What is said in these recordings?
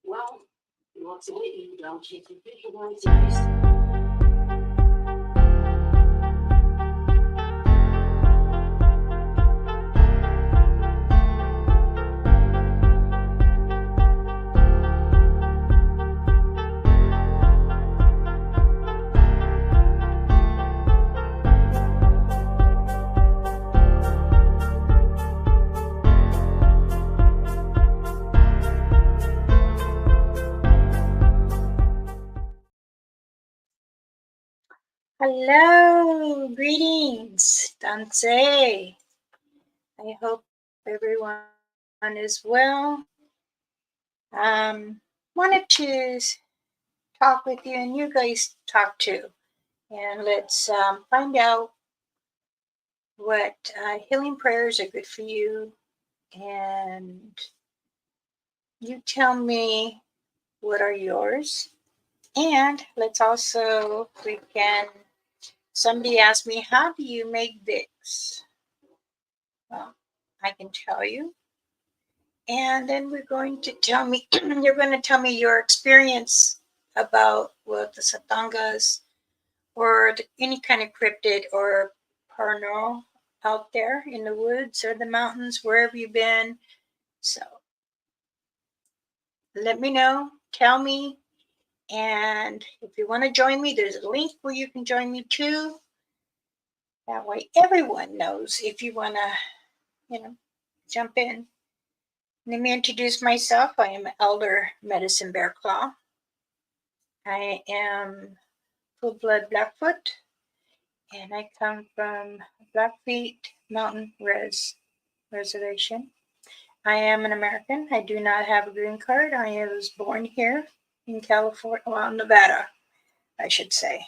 Well, what's waiting, don't you visualize? Hello, greetings, Danse. I hope everyone is well. Wanted to talk with you, and you guys talk too, and let's find out what healing prayers are good for you, and you tell me what are yours, and let's also Somebody asked me, how do you make Vicks? Well, I can tell you. And then you're going to tell me your experience about what the Satangas or any kind of cryptid or paranormal out there in the woods or the mountains, wherever you've been. So let me know, tell me. And if you want to join me, there's a link where you can join me too. That way everyone knows if you want to, jump in. Let me introduce myself. I am Elder Medicine Bear Claw. I am full blood Blackfoot, and I come from Blackfeet Mountain Reservation. I am an American. I do not have a green card. I was born here in California, well, Nevada, I should say.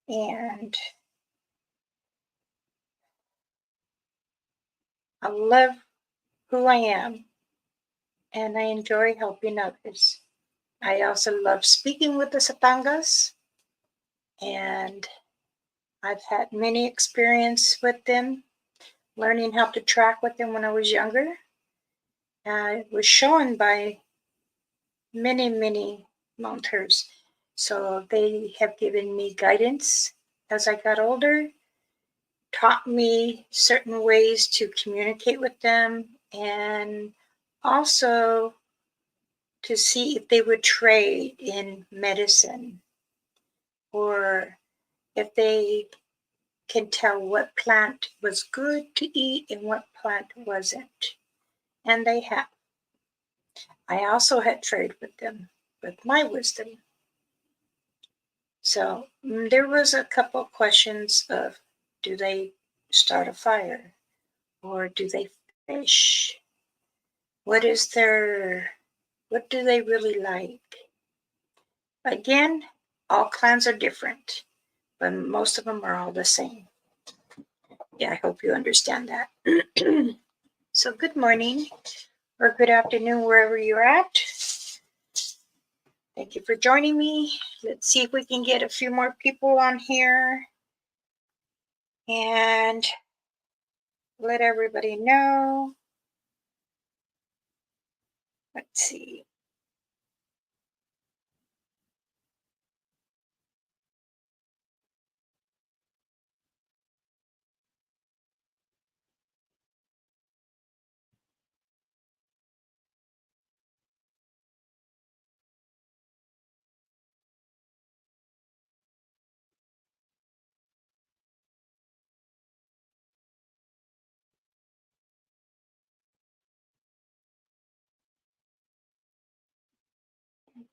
And I love who I am, and I enjoy helping others. I also love speaking with the Satangas, and I've had many experience with them, learning how to track with them when I was younger. It was shown by many mentors. So they have given me guidance as I got older, taught me certain ways to communicate with them, and also to see if they would trade in medicine or if they can tell what plant was good to eat and what plant wasn't. And they have. I also had trade with them with my wisdom. So there was a couple of questions of, do they start a fire or do they fish? What do they really like? Again, all clans are different, but most of them are all the same. Yeah, I hope you understand that. So good morning or good afternoon, wherever you're at. Thank you for joining me. Let's see if we can get a few more people on here and let everybody know. Let's see.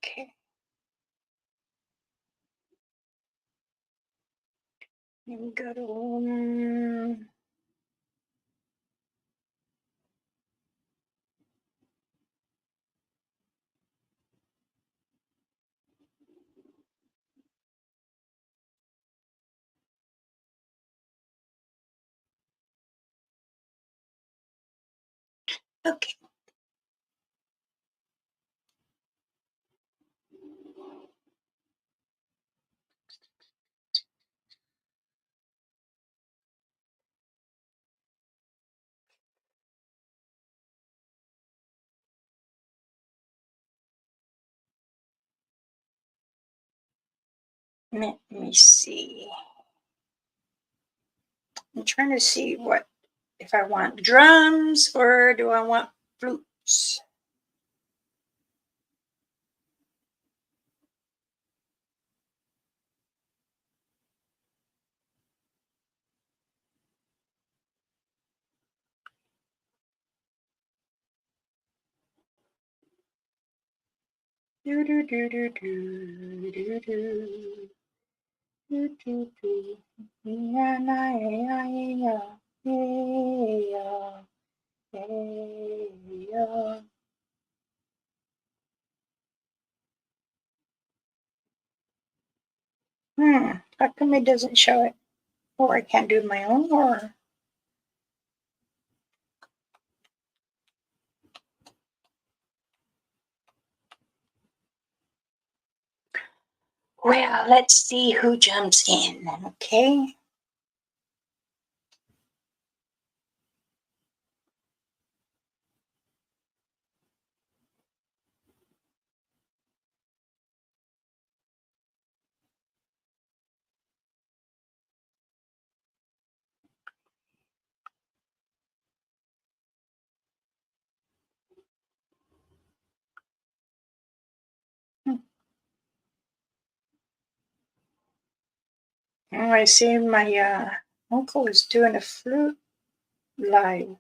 Okay. Let me go to okay. Let me see. I'm trying to see what, if I want drums or do I want flutes? Do do do do do do do. Do, do, do. Ya, na, ya, ya, ya, ya, ya. How come it doesn't show it? Or I can't do my own, or well, let's see who jumps in. Okay. Oh, I see my uncle is doing a flute live.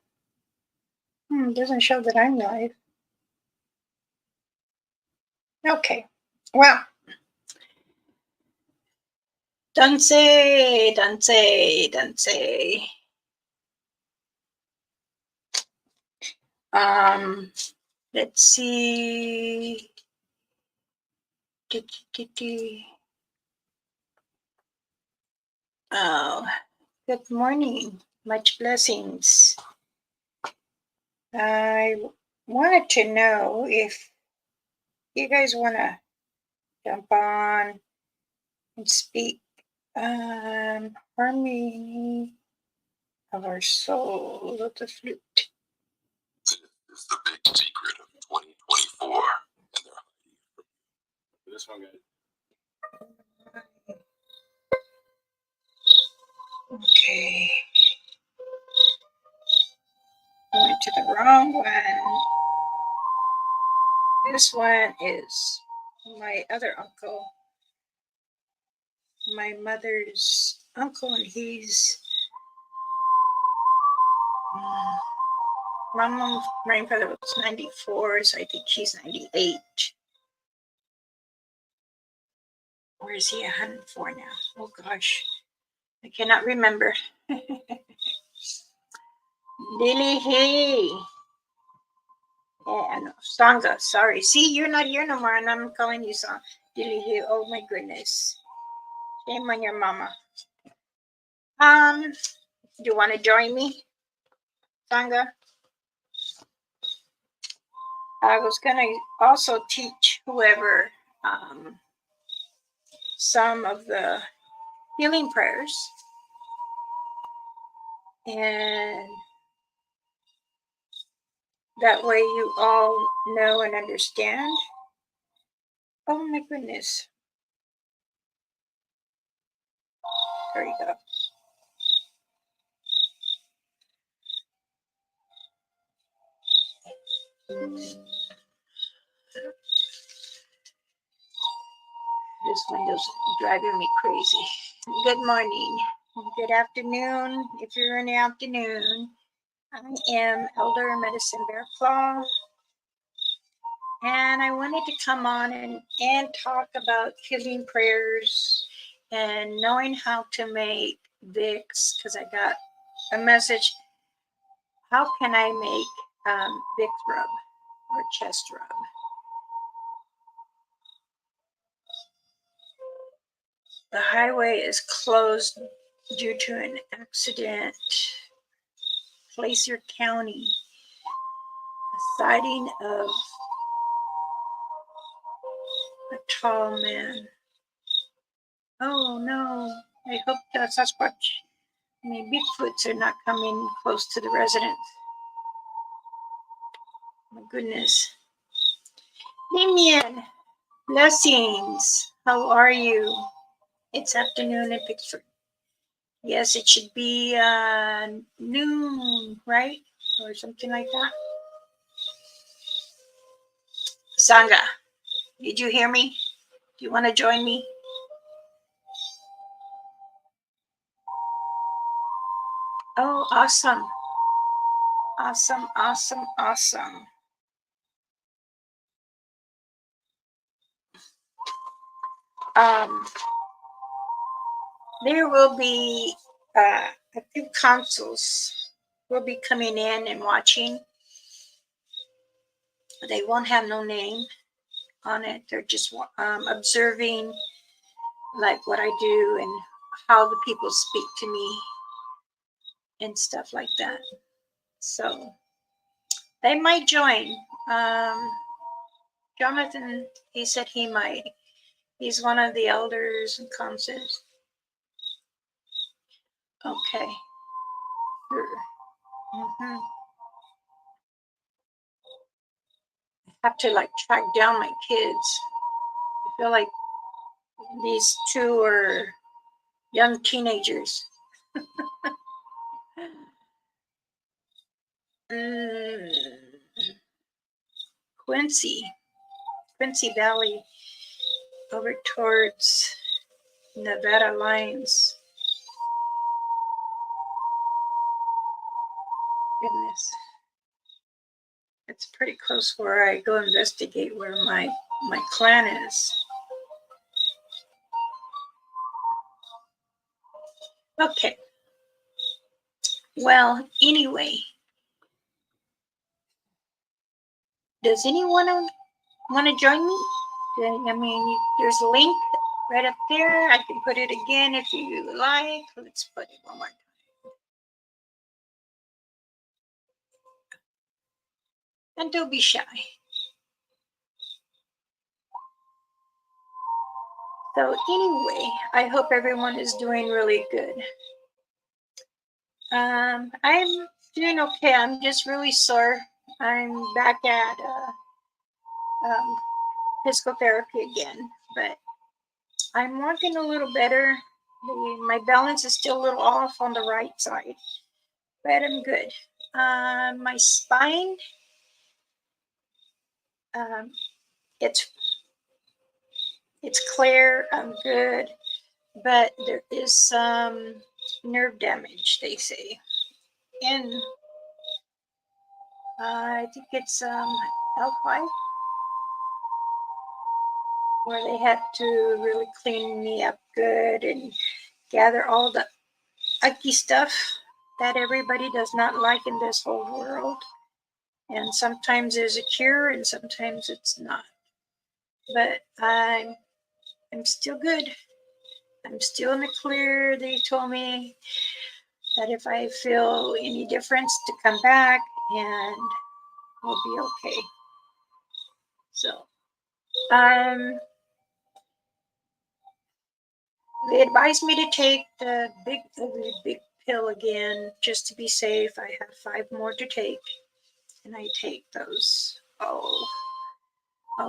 It doesn't show that I'm live. Okay. Well, dance, dance, dance. Um, let's see. Oh, good morning. Much blessings. I wanted to know if you guys want to jump on and speak harmony of our soul of the flute. This is the big secret of 2024. And they're this one, guys. Okay. I went to the wrong one. This one is my other uncle, my mother's uncle, and he's my mom's grandfather was 94, so I think she's 98. Or is he 104 now? Oh gosh, I cannot remember. Lily, hey. Yeah, no, Sangha, sorry. See, you're not here no more, and I'm calling you Sangha. Lily, hey. Oh my goodness. Shame on your mama. Do you want to join me, Sangha? I was gonna also teach whoever some of the healing prayers, and that way you all know and understand. Oh my goodness. There you go. This window's driving me crazy. Good morning. Good afternoon. If you're in the afternoon, I am Elder Medicine Bear Claw, and I wanted to come on and talk about healing prayers and knowing how to make Vicks, because I got a message. How can I make Vicks rub or chest rub? The highway is closed due to an accident. Placer County, a sighting of a tall man. Oh no, I hope that Sasquatch, Bigfoots are not coming close to the residence. My goodness. Damien, blessings. How are you? It's afternoon in Pittsburgh. Yes, it should be noon, right? Or something like that. Sangha, did you hear me? Do you want to join me? Oh, awesome. Awesome, awesome, awesome. There will be a few consuls will be coming in and watching. They won't have no name on it. They're just observing like what I do and how the people speak to me and stuff like that. So they might join. Jonathan, he said he might. He's one of the elders and consuls. Okay. Sure. Mm-hmm. Have to like track down my kids. I feel like these two are young teenagers. Quincy Valley, over towards Nevada lines. Goodness, it's pretty close where I go investigate where my clan is. Okay. Well, anyway, does anyone want to join me? I mean, there's a link right up there. I can put it again if you like. Let's put it one more time. And don't be shy. So anyway, I hope everyone is doing really good. I'm doing okay. I'm just really sore. I'm back at physical therapy again, but I'm working a little better. My balance is still a little off on the right side, but I'm good. My spine, it's clear. I'm good, but there is some nerve damage, they say, and I think it's L5, where they had to really clean me up good and gather all the icky stuff that everybody does not like in this whole world. And sometimes there's a cure and sometimes it's not. But I'm still good. I'm still in the clear. They told me that if I feel any difference to come back and I'll be okay. So they advised me to take the big pill again just to be safe. I have 5 more to take, and I take those all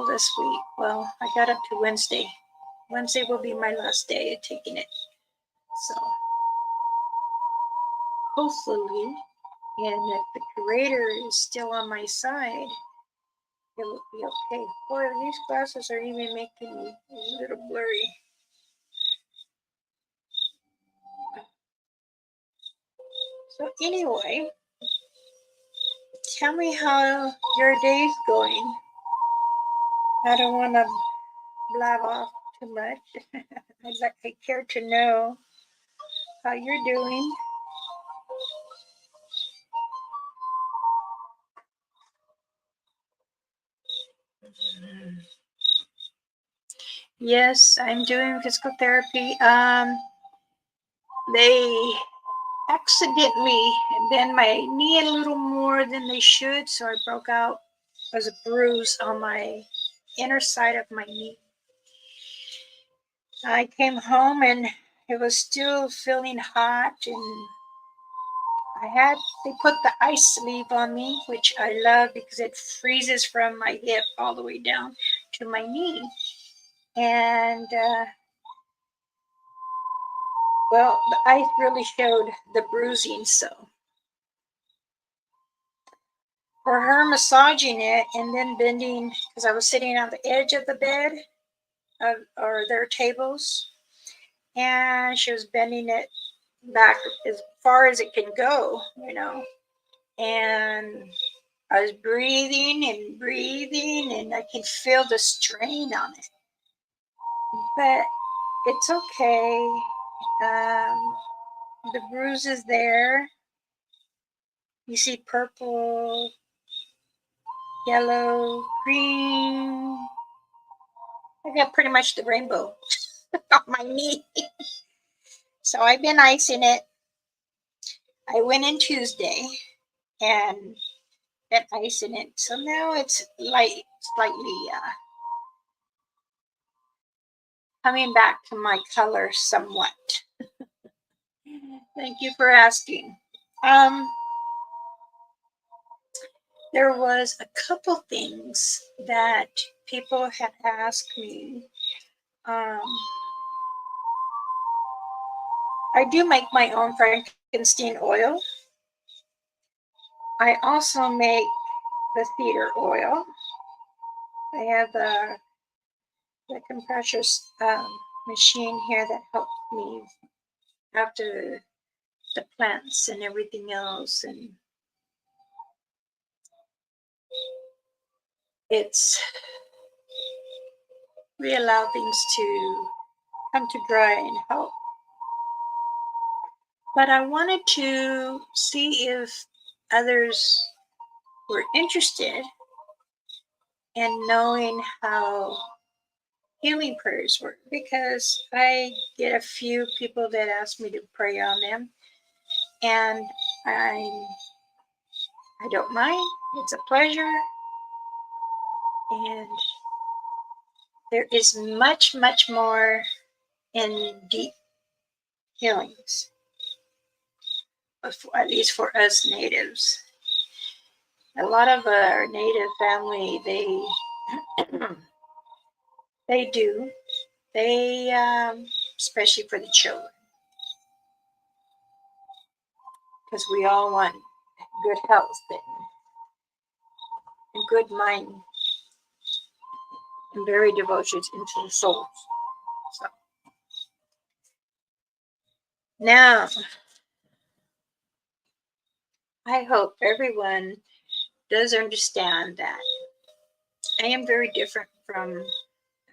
this week. Well, I got up to Wednesday. Wednesday will be my last day of taking it. So hopefully, and if the Creator is still on my side, it will be okay. Boy, these glasses are even making me a little blurry. So anyway, tell me how your day's going. I don't want to blab off too much. I care to know how you're doing. Yes, I'm doing physical therapy. They accidentally bend my knee a little more than they should, so I broke out as a bruise on my inner side of my knee. I came home and it was still feeling hot, and they put the ice sleeve on me, which I love because it freezes from my hip all the way down to my knee. And Well, the ice really showed the bruising, so for her massaging it and then bending, because I was sitting on the edge of the bed or their tables, and she was bending it back as far as it can go, and I was breathing, and I could feel the strain on it. But it's okay. The bruise is there. You see purple, yellow, green. I got pretty much the rainbow on my knee. So I've been icing it. I went in Tuesday and been icing it. So now it's slightly coming back to my color somewhat. Thank you for asking. There was a couple things that people had asked me. I do make my own Frankenstein oil. I also make the cedar oil. I have the compressor machine here that helps me after the plants and everything else, and it's we allow things to come to dry and help. But I wanted to see if others were interested in knowing how healing prayers work, because I get a few people that ask me to pray on them, and I don't mind. It's a pleasure, and there is much more in deep healings, at least for us natives. A lot of our native family, they do. They, especially for the children, because we all want good health and good mind and very devotions into the souls. So now, I hope everyone does understand that I am very different from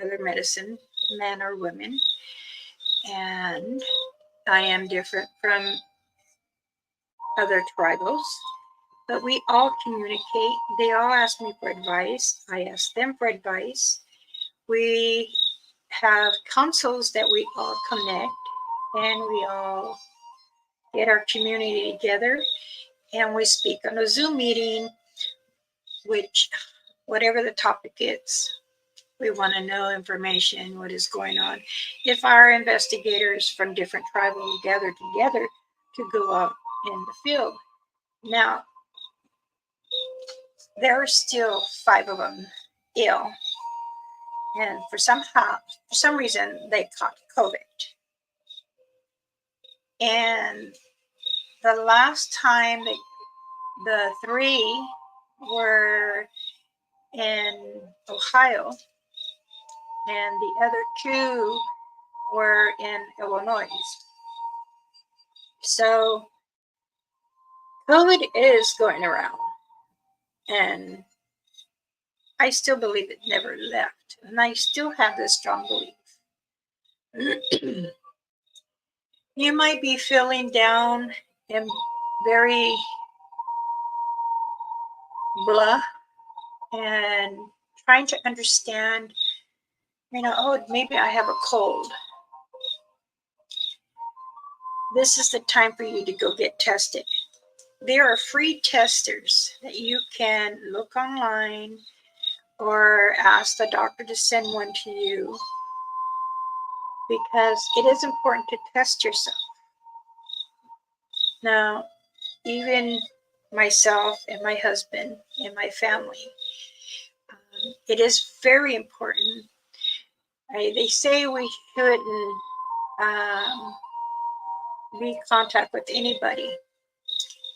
other medicine men or women, and I am different from other tribals, but we all communicate. They all ask me for advice. I ask them for advice. We have councils that we all connect, and we all get our community together, and we speak on a Zoom meeting, which whatever the topic is, we want to know information, what is going on. If our investigators from different tribes will gather together to go out in the field. Now, there are still 5 of them ill, and for some reason, they caught COVID. And the last time the 3 were in Ohio, and the other 2 were in Illinois. So COVID is going around, and I still believe it never left, and I still have this strong belief. You might be feeling down and very blah and trying to understand, oh, maybe I have a cold. This is the time for you to go get tested. There are free testers that you can look online or ask the doctor to send one to you, because it is important to test yourself. Now, even myself and my husband and my family, it is very important. They say we shouldn't be in contact with anybody.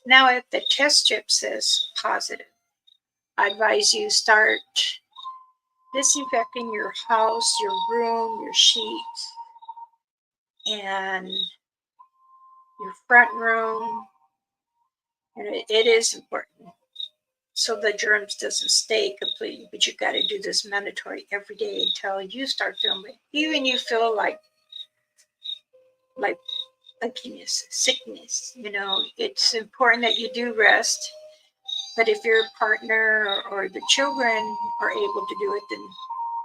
Now, if the test strip says positive, I advise you start disinfecting your house, your room, your sheets, and your front room. And it is important so the germs doesn't stay completely, but you got to do this mandatory every day until you start feeling it. Even you feel like sickness, it's important that you do rest. But if your partner or the children are able to do it, then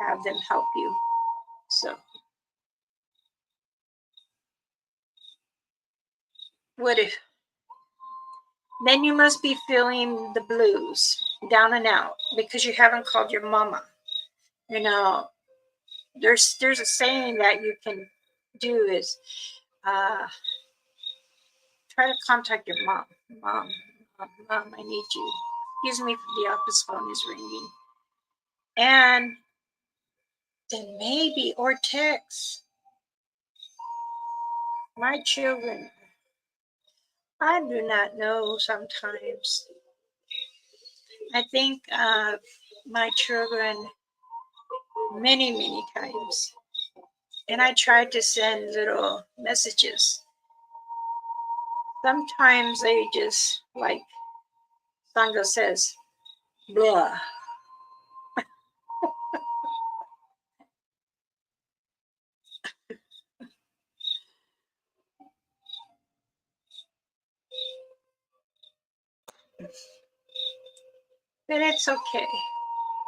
have them help you. So what if then you must be feeling the blues, down and out, because you haven't called your mama. There's a saying that you can do is try to contact your mom. Mom, I need you. Excuse me, the office phone is ringing. And then maybe, or text. My children, I do not know sometimes. I think my children many times. And I tried to send little messages. Sometimes they just, like Sangha says, blah. But it's okay.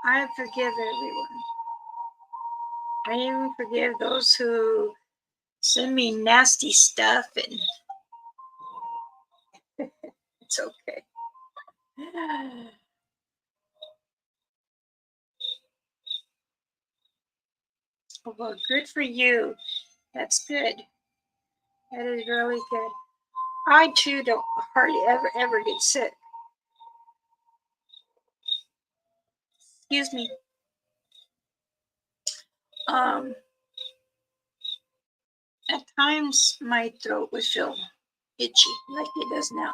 I forgive everyone. I even forgive those who send me nasty stuff, and it's okay. Well, good for you. That's good. That is really good. I too don't hardly ever get sick. Excuse me. At times my throat would feel itchy like it does now.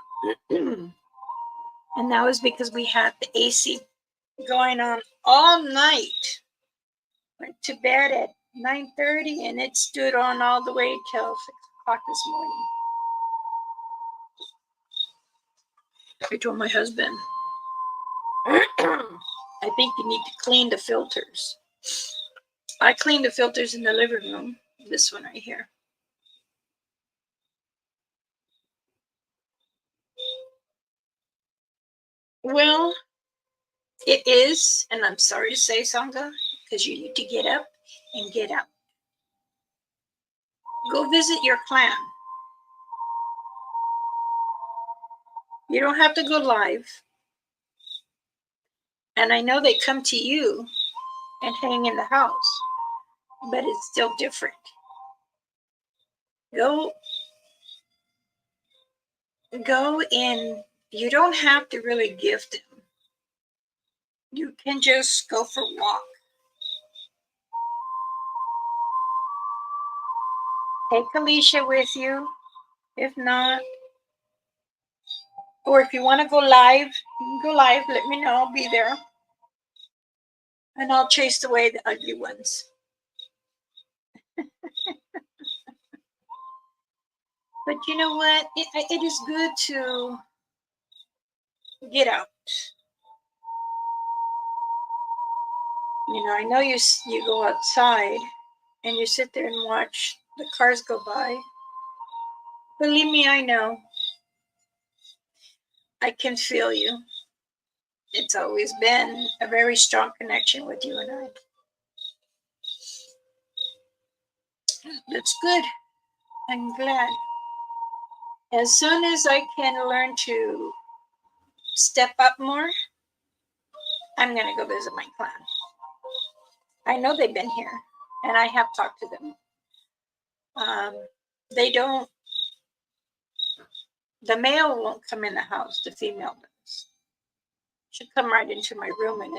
And that was because we had the AC going on all night. Went to bed at 9:30 and it stood on all the way till 6 o'clock this morning. I told my husband, I think you need to clean the filters. I cleaned the filters in the living room. This one right here. Well, it is, and I'm sorry to say, Sangha, because you need to get up and get out. Go visit your clan. You don't have to go live. And I know they come to you and hang in the house, but it's still different. Go in. You don't have to really gift them. You can just go for a walk. Take Alicia with you. If not, or if you want to go live, you can go live. Let me know. I'll be there. And I'll chase away the ugly ones. But you know what? It is good to get out. I know you go outside and you sit there and watch the cars go by. Believe me, I know. I can feel you. It's always been a very strong connection with you and I. That's good. I'm glad. As soon as I can learn to step up more, I'm going to go visit my clan. I know they've been here, and I have talked to them. They don't, the male won't come in the house, the female does. She'll come right into my room and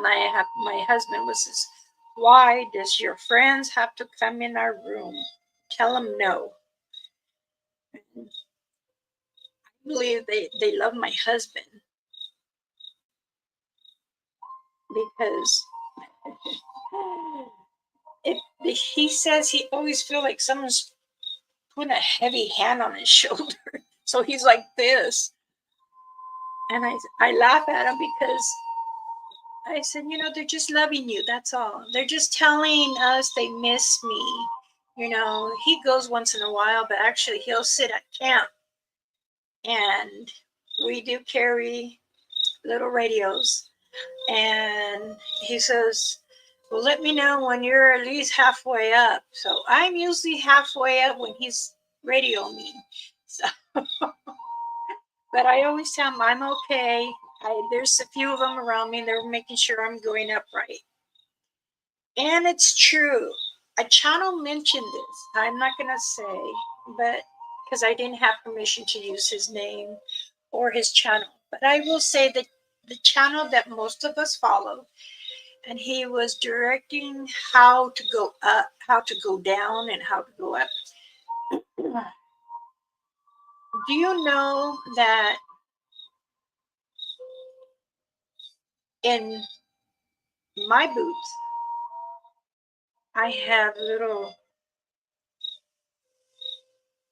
my husband was says, why does your friends have to come in our room? Tell them no. And I believe they love my husband because he says he always feels like someone's putting a heavy hand on his shoulder. So he's like this. And I laugh at him because I said, they're just loving you. That's all. They're just telling us they miss me. He goes once in a while, but actually he'll sit at camp. And we do carry little radios. And he says, well, let me know when you're at least halfway up. So I'm usually halfway up when he's radioing me. So, but I always tell him I'm okay. There's a few of them around me. They're making sure I'm going up right. And it's true. A channel mentioned this. I'm not going to say, but because I didn't have permission to use his name or his channel. But I will say that the channel that most of us follow, and he was directing how to go up, how to go down, and how to go up. Do you know that in my boots, I have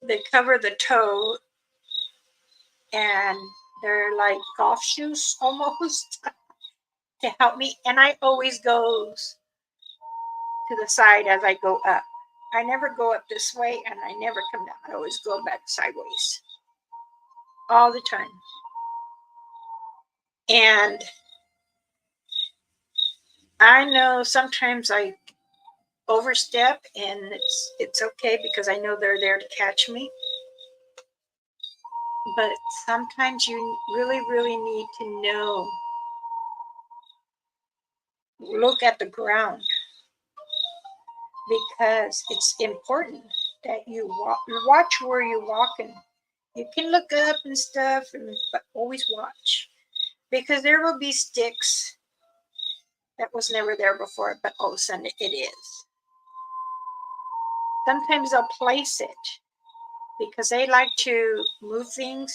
they cover the toe, and they're like golf shoes almost to help me. And I always goes to the side as I go up. I never go up this way, and I never come down. I always go back sideways all the time. And I know sometimes I overstep, and it's okay because I know they're there to catch me. But sometimes you really, really need to look at the ground, because it's important that you watch where you're walking. You can look up and stuff, but always watch, because there will be sticks that was never there before, but all of a sudden it is. Sometimes they'll place it because they like to move things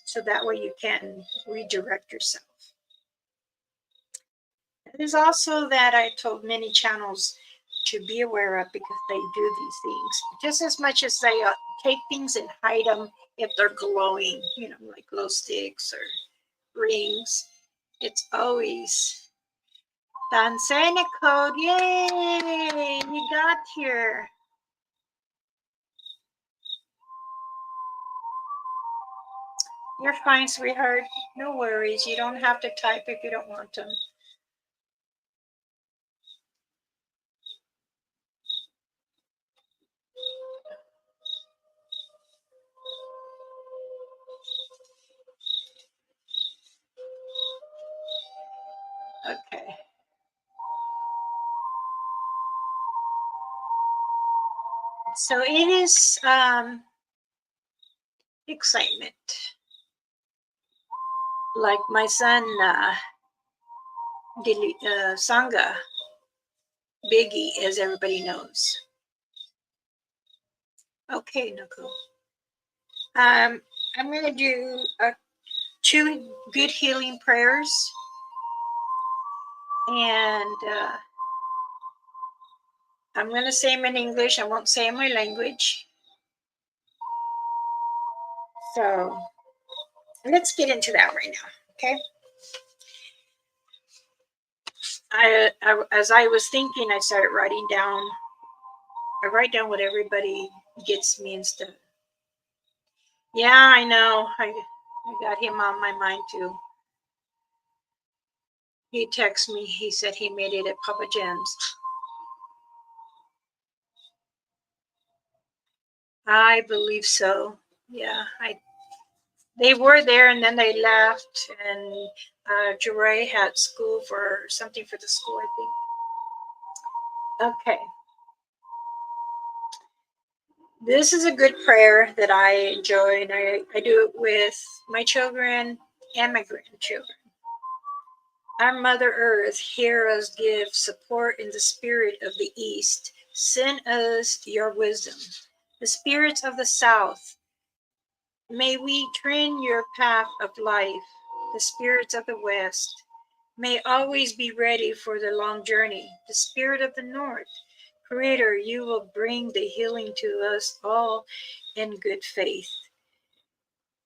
so that way you can redirect yourself. There's also that I told many channels to be aware of, because they do these things just as much as they take things and hide them if they're glowing, like glow sticks or rings. It's always Dancena code. Yay! You got here. You're fine, sweetheart. No worries. You don't have to type if you don't want to. Okay. So it is excitement. Like my son, Sangha, Biggie, as everybody knows. Okay, Nicole. I'm going to do 2 good healing prayers. And I'm going to say them in English. I won't say in my language. So let's get into that right now, okay? As I was thinking, I started writing down. I write down what everybody gets me and stuff. Yeah, I know. I got him on my mind too. He texted me. He said he made it at Papa Jim's. I believe so. Yeah, they were there and then they left, and Jeray had school for something for the school, I think. Okay. This is a good prayer that I enjoy, and I do it with my children and my grandchildren. Our Mother Earth, hear us give support in the spirit of the East. Send us your wisdom. The spirits of the South, May we train your path of life. The spirits of the West may always be ready for the long journey. The spirit of the North, Creator, you will bring the healing to us all in good faith.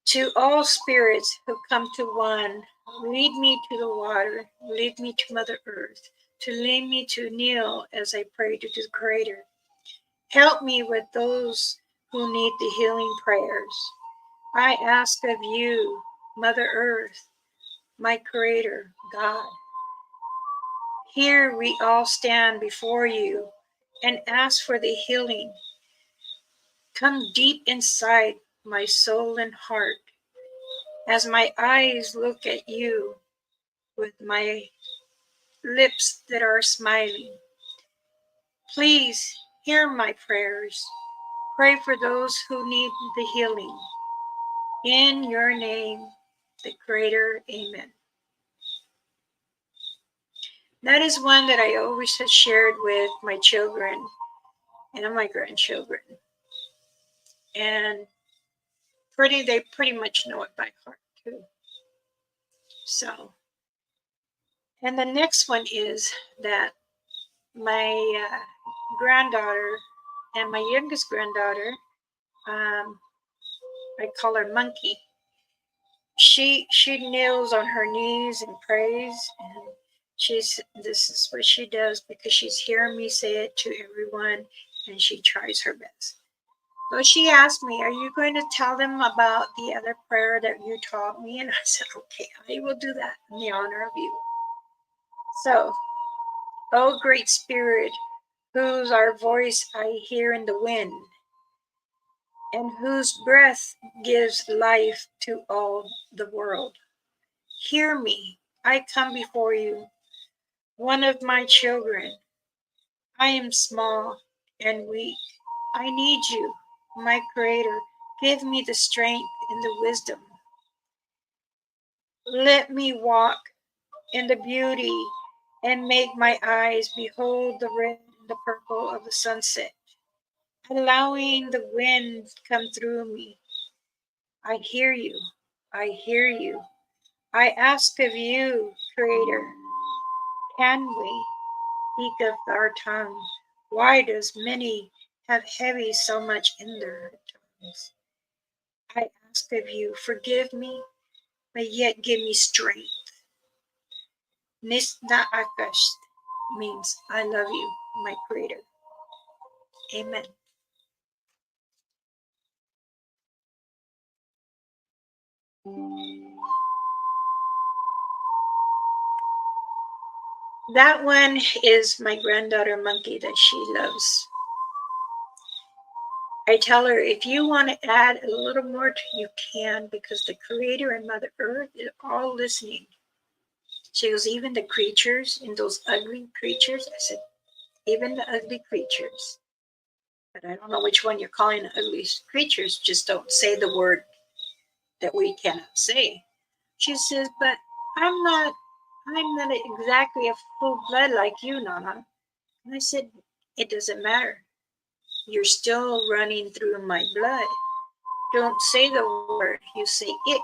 To all spirits who come to one, lead me to the water, lead me to Mother Earth, to lead me to kneel as I pray to the Creator. Help me with those who need the healing prayers. I ask of you, Mother Earth, my Creator, God. Here we all stand before you and ask for the healing. Come deep inside my soul and heart as my eyes look at you with my lips that are smiling. Please hear my prayers. Pray for those who need the healing. In your name, the Creator, amen. That is one that I always have shared with my children and my grandchildren. And they pretty much know it by heart too. So, and the next one is that my granddaughter and my youngest granddaughter, I call her Monkey. She kneels on her knees and prays, and this is what she does because she's hearing me say it to everyone, and she tries her best. So she asked me, "Are you going to tell them about the other prayer that you taught me?" And I said, "Okay, I will do that in the honor of you." So, oh great Spirit, whose our voice I hear in the wind, and whose breath gives life to all the world. Hear me, I come before you, one of my children. I am small and weak. I need you, my Creator. Give me the strength and the wisdom. Let me walk in the beauty and make my eyes behold the red and the purple of the sunset, allowing the wind to come through me. I hear you. I hear you. I ask of you, Creator, can we speak of our tongue? Why does many have heavy so much in their tongues? I ask of you, forgive me, but yet give me strength. Nisna Akash means I love you, my Creator. Amen. That one is my granddaughter Monkey that she loves. I tell her, if you want to add a little more, you can, because the Creator and Mother Earth is all listening. She goes, even the creatures and those ugly creatures. I said, even the ugly creatures. But I don't know which one you're calling the ugly creatures. Just don't say the word that we cannot say. She says, but I'm not exactly a full blood like you, Nana. And I said, it doesn't matter. You're still running through my blood. Don't say the word, you say it.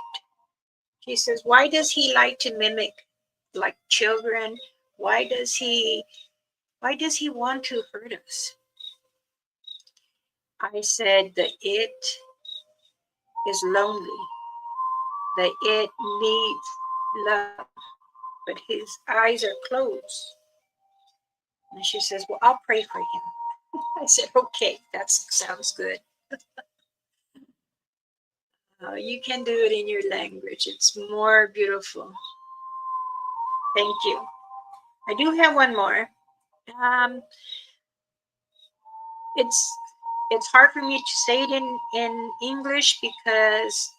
She says, why does he like to mimic like children? Why does he want to hurt us? I said that it is lonely, that it needs love, but his eyes are closed. And she says, well, I'll pray for him. I said, okay, that sounds good. You can do it in your language. It's more beautiful. Thank you. I do have one more. It's hard for me to say it in English because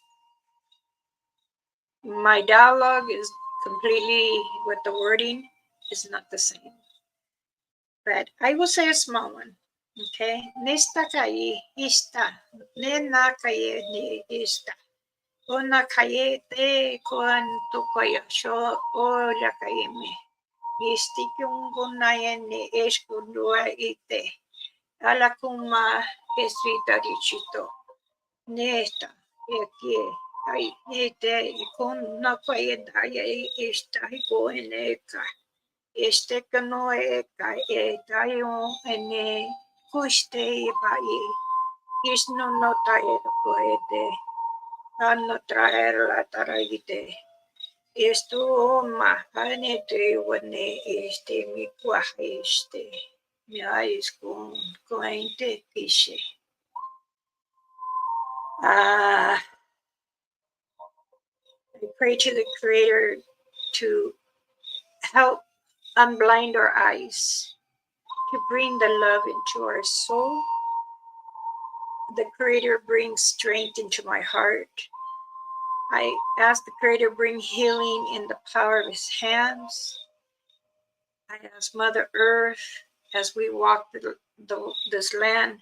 my dialogue is completely with the wording is not the same. But I will say a small one. Okay. Nesta calle ista. Nena calle ni ista. Ona calle te cuanto coya sho o la calle me. Isti kyung gunayan ni eskundua ite. Ala kuma esrita dichito. Nesta. Eki ai ete ikon na kwai daya esta iko eneka este kano eka etayo ene kuste bai isno no tae koete anno traer la taraite esto ma anete wane este mi kwa este mi ais con inte kishe I pray to the Creator to help unblind our eyes, to bring the love into our soul. The Creator brings strength into my heart. I ask the Creator bring healing in the power of His hands. I ask Mother Earth, as we walk this land,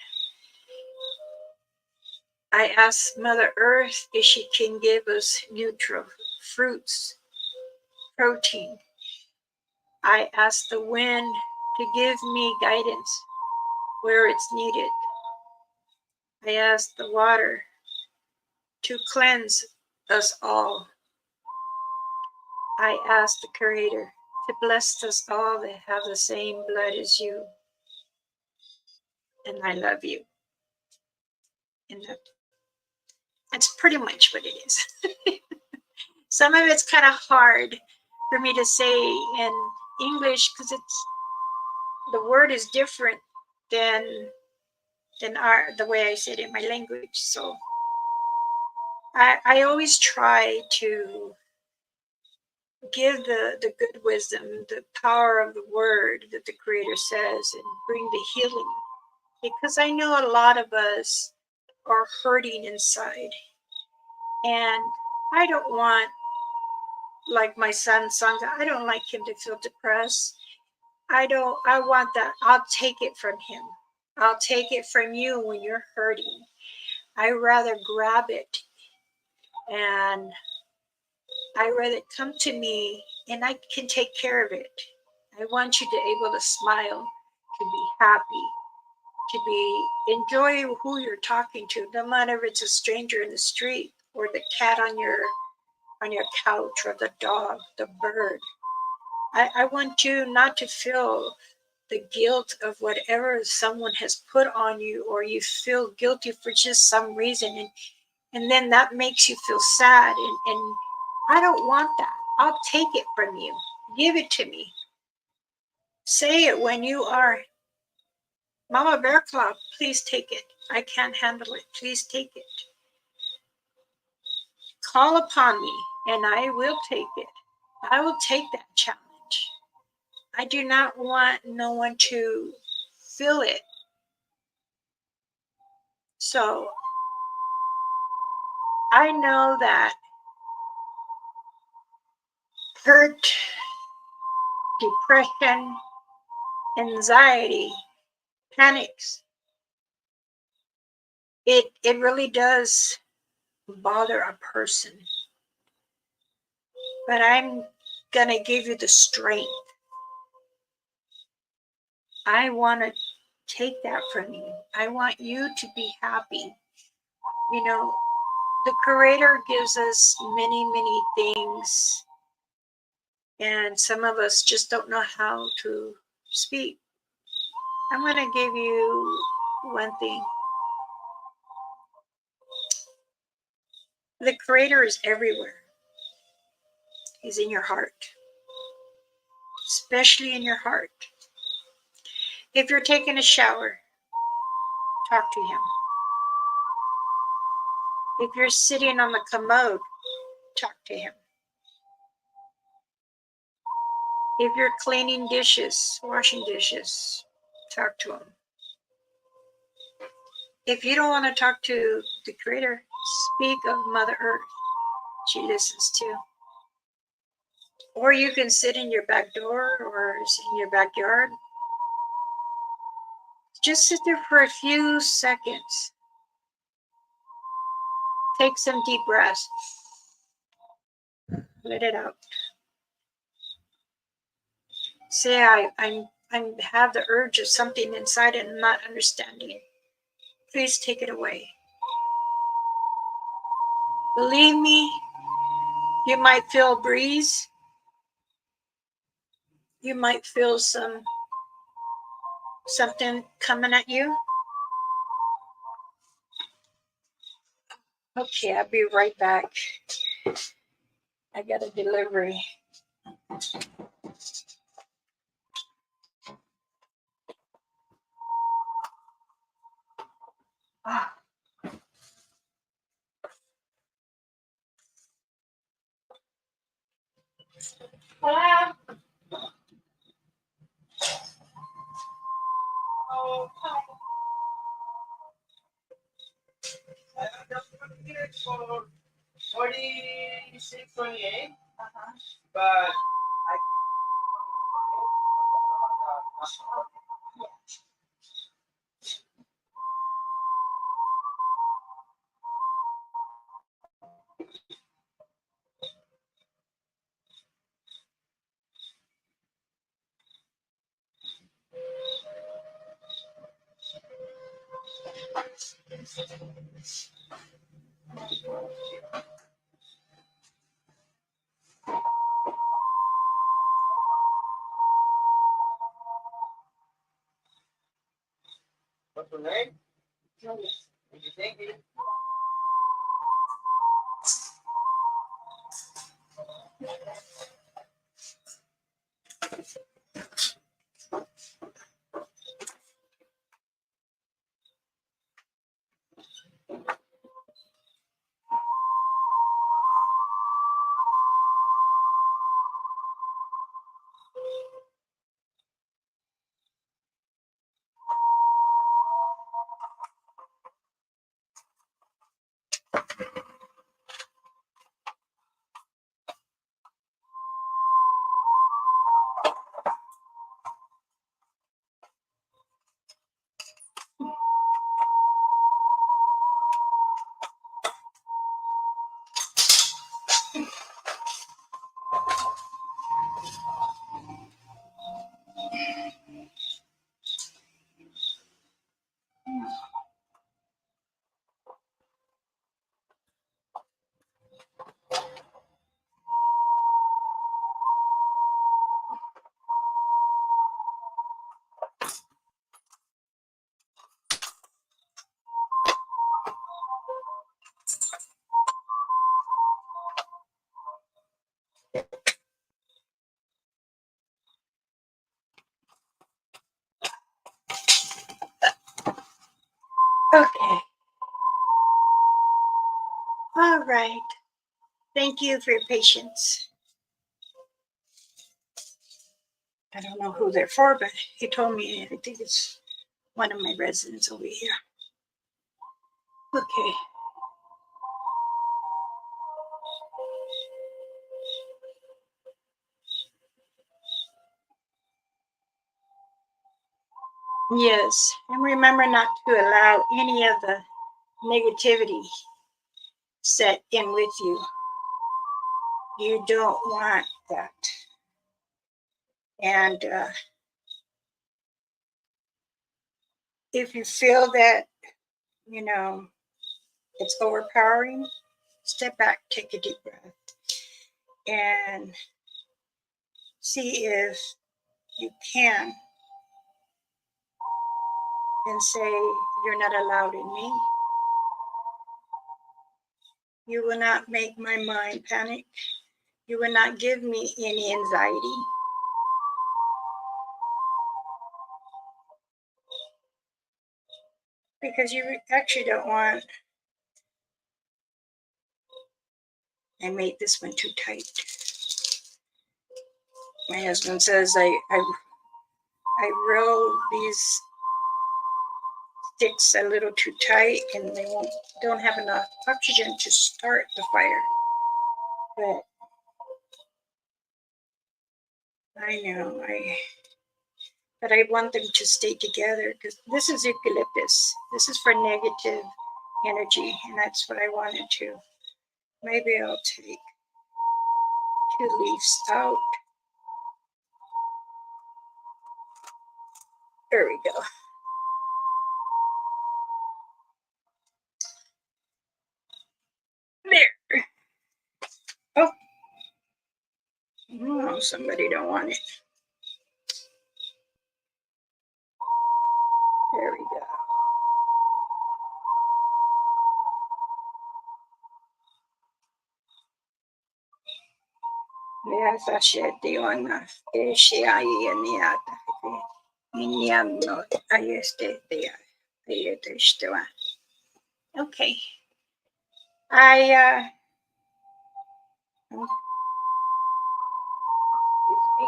I ask Mother Earth if she can give us neutral fruits, protein. I ask the wind to give me guidance where it's needed. I ask the water to cleanse us all. I ask the Creator to bless us all that have the same blood as you. And I love you. And that's pretty much what it is. Some of it's kind of hard for me to say in English because the word is different than the way I say it in my language. So I always try to give the good wisdom, the power of the word that the Creator says, and bring the healing. Because I know a lot of us are hurting inside. And I don't want, like my son's song, I don't like him to feel depressed. I want that. I'll take it from him. I'll take it from you when you're hurting. I rather grab it and I rather come to me and I can take care of it. I want you to be able to smile, to be happy, to be enjoy who you're talking to, no matter if it's a stranger in the street or the cat on your couch or the dog, the bird. I want you not to feel the guilt of whatever someone has put on you, or you feel guilty for just some reason, and then that makes you feel sad, and I don't want that. I'll take it from you. Give it to me. Say it when you are, Mama Bear Claw, please take it. I can't handle it. Please take it. Call upon me and I will take it. I will take that challenge. I do not want no one to feel it. So I know that hurt, depression, anxiety, panics, it really does bother a person. But I'm gonna give you the strength. I want to take that from you. I want you to be happy. You know, the Creator gives us many, many things, and some of us just don't know how to speak. I'm going to give you one thing. The Creator is everywhere. He's in your heart, especially in your heart. If you're taking a shower, talk to Him. If you're sitting on the commode, talk to Him. If you're cleaning dishes, washing dishes, talk to Him. If you don't want to talk to the Creator, speak of Mother Earth. She listens too. Or you can sit in your back door or in your backyard. Just sit there for a few seconds. Take some deep breaths. Let it out. Say, I have the urge of something inside and I'm not understanding. Please take it away. Believe me, you might feel a breeze. You might feel something coming at you. Okay, I'll be right back. I got a delivery. Ah. Hello? Oh, hi. Just put it for 46, 28, Uh-huh. but I what's your name? What you thinking? Okay. All right. Thank you for your patience. I don't know who they're for, but he told me I think it's one of my residents over here. Okay. Yes, and remember not to allow any of the negativity set in with you. You don't want that. And if you feel that, you know, it's overpowering, step back, take a deep breath, and see if you can, and say, "You're not allowed in me. You will not make my mind panic. You will not give me any anxiety." Because you actually don't want, I made this one too tight. My husband says I roll these sticks a little too tight and they don't have enough oxygen to start the fire. But I know, but I want them to stay together because this is eucalyptus. This is for negative energy, and that's what I wanted to. Maybe I'll take 2 leaves out. There we go. There. Oh, somebody don't want it. There we go. Yes, I said the one. She I niata. Niano. I used it there. Okay. Excuse me.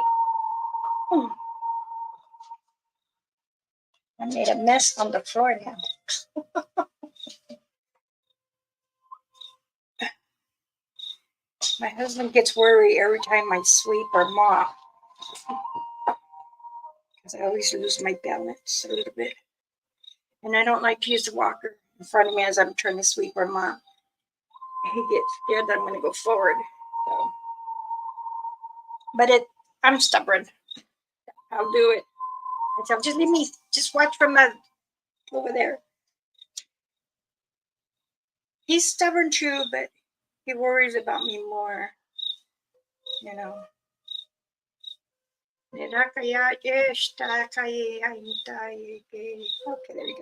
I made a mess on the floor now. My husband gets worried every time I sweep or mop because I always lose my balance a little bit. And I don't like to use the walker in front of me as I'm trying to sweep or mop. He gets scared that I'm going to go forward. So, but I'm stubborn. I'll do it. I tell him, just leave me, just watch from over there. He's stubborn too, but he worries about me more, you know. Okay, there we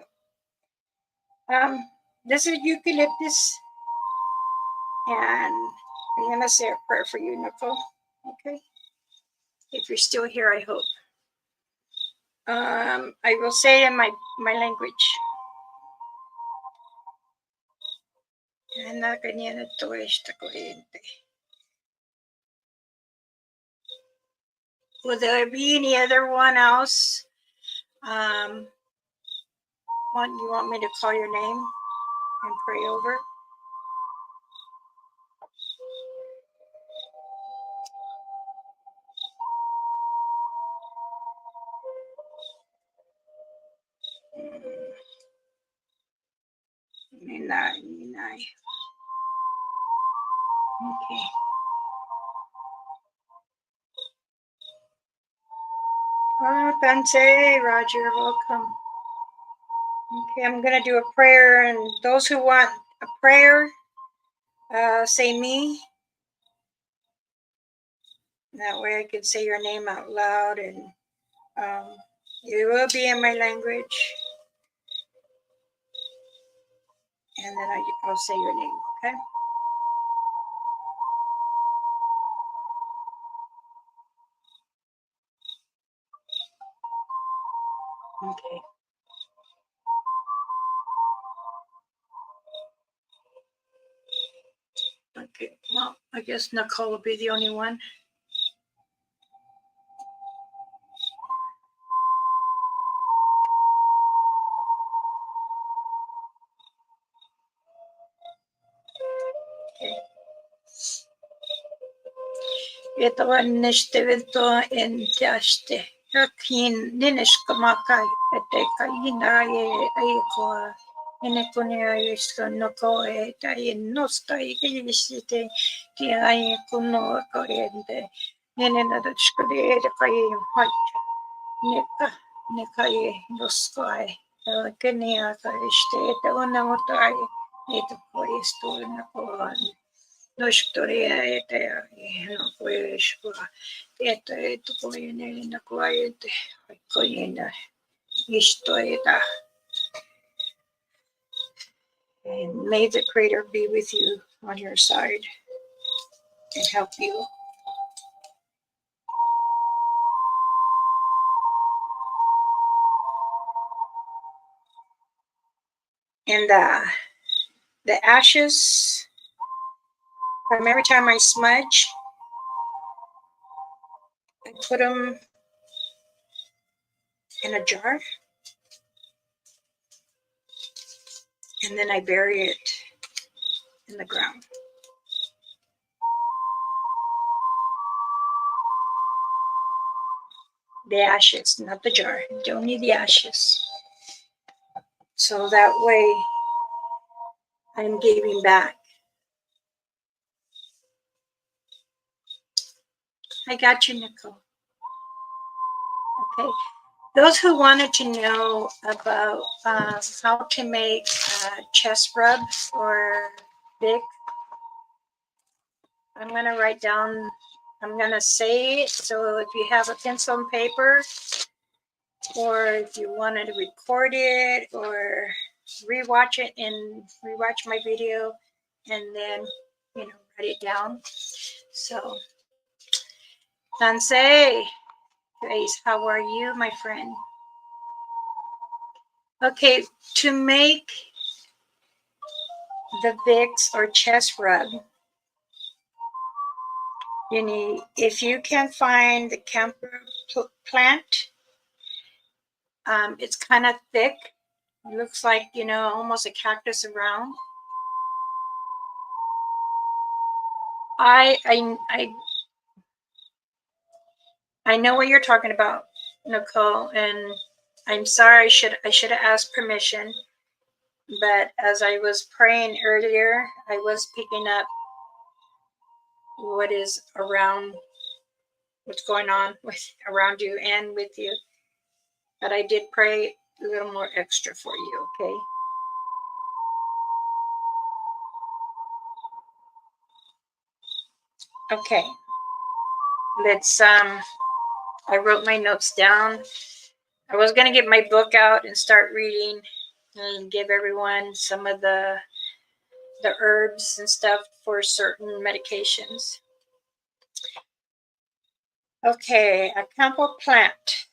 go. This is eucalyptus, and I'm gonna say a prayer for you, Nicole. Okay, if you're still here, I hope. I will say in my language. Will there be any other one else? You want me to call your name and pray over? Ninai. Okay. Oh, Bente, Roger, welcome. Okay, I'm going to do a prayer, and those who want a prayer, say me. That way I can say your name out loud, and it will be in my language. And then I'll say your name, okay? Okay. Okay, well, I guess Nicole will be the only one. Ito neste vento entiaste. Hakin dinishka makai ete kaina ye aiko ene kone ayeska noko eta ye nosta igisite ki aye kuno korente nene nadashka de kai hacha neka neka ye nosko ai kenia kariste eta ona motai eta koisto na koan Nostoria eta no pues eta koine na koite koine isto eta and may the Creator be with you on your side and help you. And the ashes from every time I smudge, I put them in a jar and then I bury it in the ground. The ashes, not the jar. You don't need the ashes. So that way I'm giving back. I got you, Nicole. Okay. Those who wanted to know about how to make chest rub or Bic, I'm going to write down, I'm going to say it. So if you have a pencil and paper, or if you wanted to record it or rewatch it and rewatch my video and then, write it down. So, Sansei, Grace, how are you, my friend? Okay, to make the Vicks or chest rub, you need, if you can find the camphor plant, it's kind of thick. It looks like, almost a cactus around. I know what you're talking about, Nicole, and I'm sorry, I should have asked permission. But as I was praying earlier, I was picking up what is around, what's going on around you and with you. But I did pray a little more extra for you, okay? Okay. Let's I wrote my notes down. I was gonna get my book out and start reading and give everyone some of the herbs and stuff for certain medications. Okay, a camphor plant.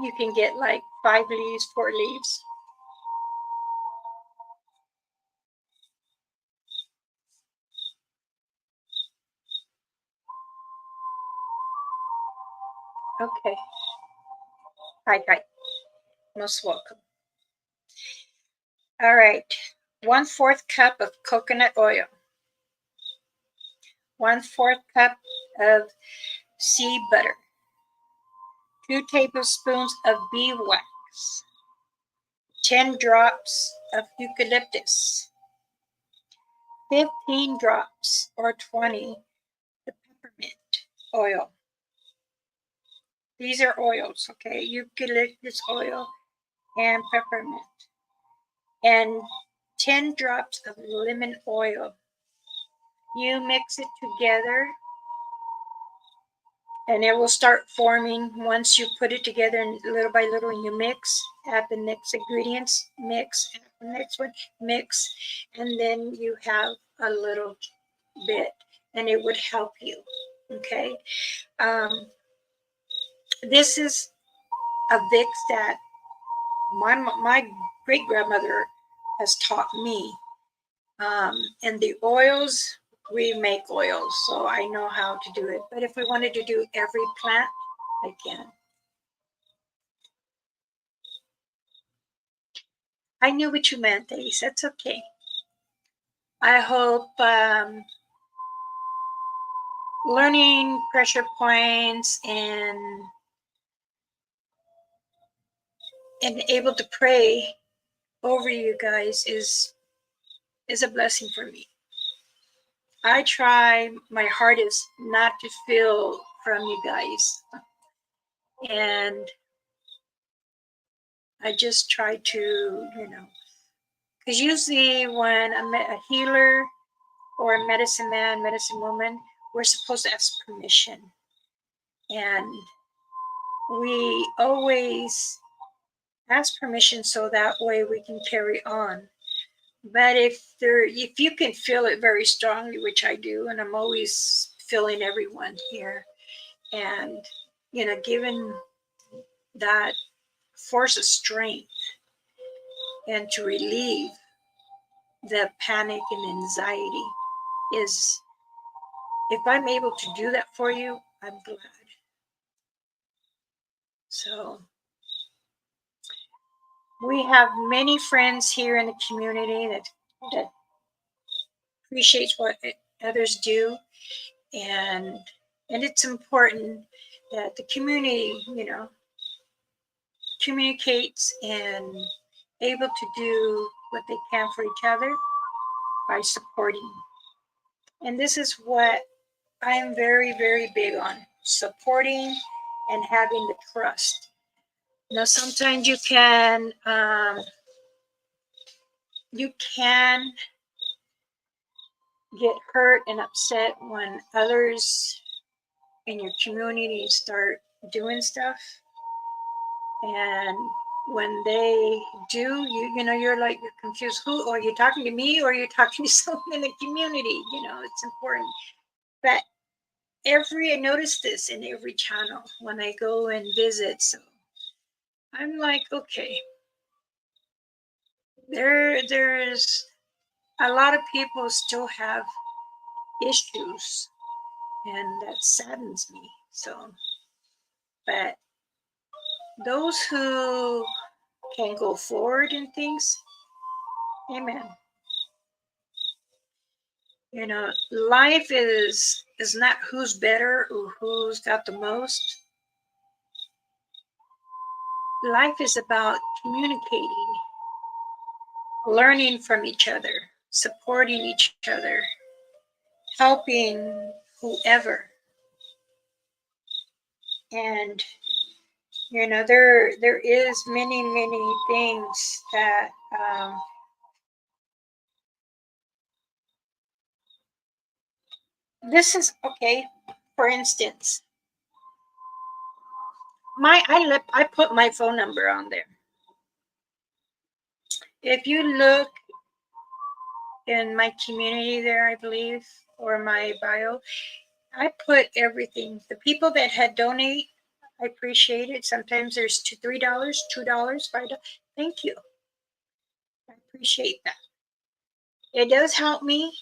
You can get like 5 leaves, 4 leaves. Okay. Hi. Most welcome. All right. 1/4 cup of coconut oil. 1/4 cup of sea butter. 2 tablespoons of beeswax. 10 drops of eucalyptus. 15 drops or 20 the peppermint oil. These are oils, okay? Eucalyptus oil and peppermint. And 10 drops of lemon oil. You mix it together and it will start forming once you put it together, and little by little you mix, add the next ingredients, mix, add the next one, mix, and then you have a little bit and it would help you, okay? This is a Vicks that my great grandmother has taught me. And the oils, we make oils, so I know how to do it. But if we wanted to do every plant, I can. I knew what you meant, Ace. That's okay. I hope learning pressure points and able to pray over you guys is a blessing for me. I try my hardest not to feel from you guys. And I just try to, because usually when a healer or a medicine man, medicine woman, we're supposed to ask permission. And we always ask permission so that way we can carry on. But if you can feel it very strongly, which I do, and I'm always feeling everyone here, and given that force of strength and to relieve the panic and anxiety, is if I'm able to do that for you, I'm glad. So we have many friends here in the community that appreciates what others do, and it's important that the community, communicates and able to do what they can for each other by supporting. And this is what I am very, very big on, supporting and having the trust. Now, sometimes you can get hurt and upset when others in your community start doing stuff. And when they do, you're like, you're confused. Who are you talking to, me, or are you talking to someone in the community? It's important. But I notice this in every channel when I go and visit. So I'm like, okay, there's a lot of people still have issues, and that saddens me. So, but those who can go forward in things, amen. Life is not who's better or who's got the most. Life is about communicating, learning from each other, supporting each other, helping whoever. And there is many things that this is okay. For instance, I put my phone number on there. If you look in my community there, I believe, or my bio, I put everything. The people that had donate, I appreciate it. Sometimes there's $3, $2, $5. Thank you. I appreciate that. It does help me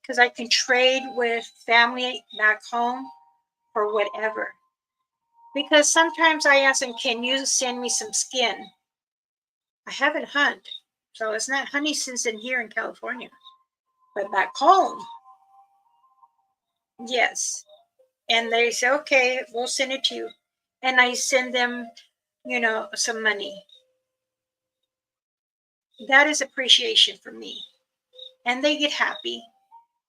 because I can trade with family back home for whatever. Because sometimes I ask them, can you send me some skin? I haven't hunted, so it's not honey season here in California. But back home, yes. And they say, okay, we'll send it to you. And I send them, some money. That is appreciation for me. And they get happy.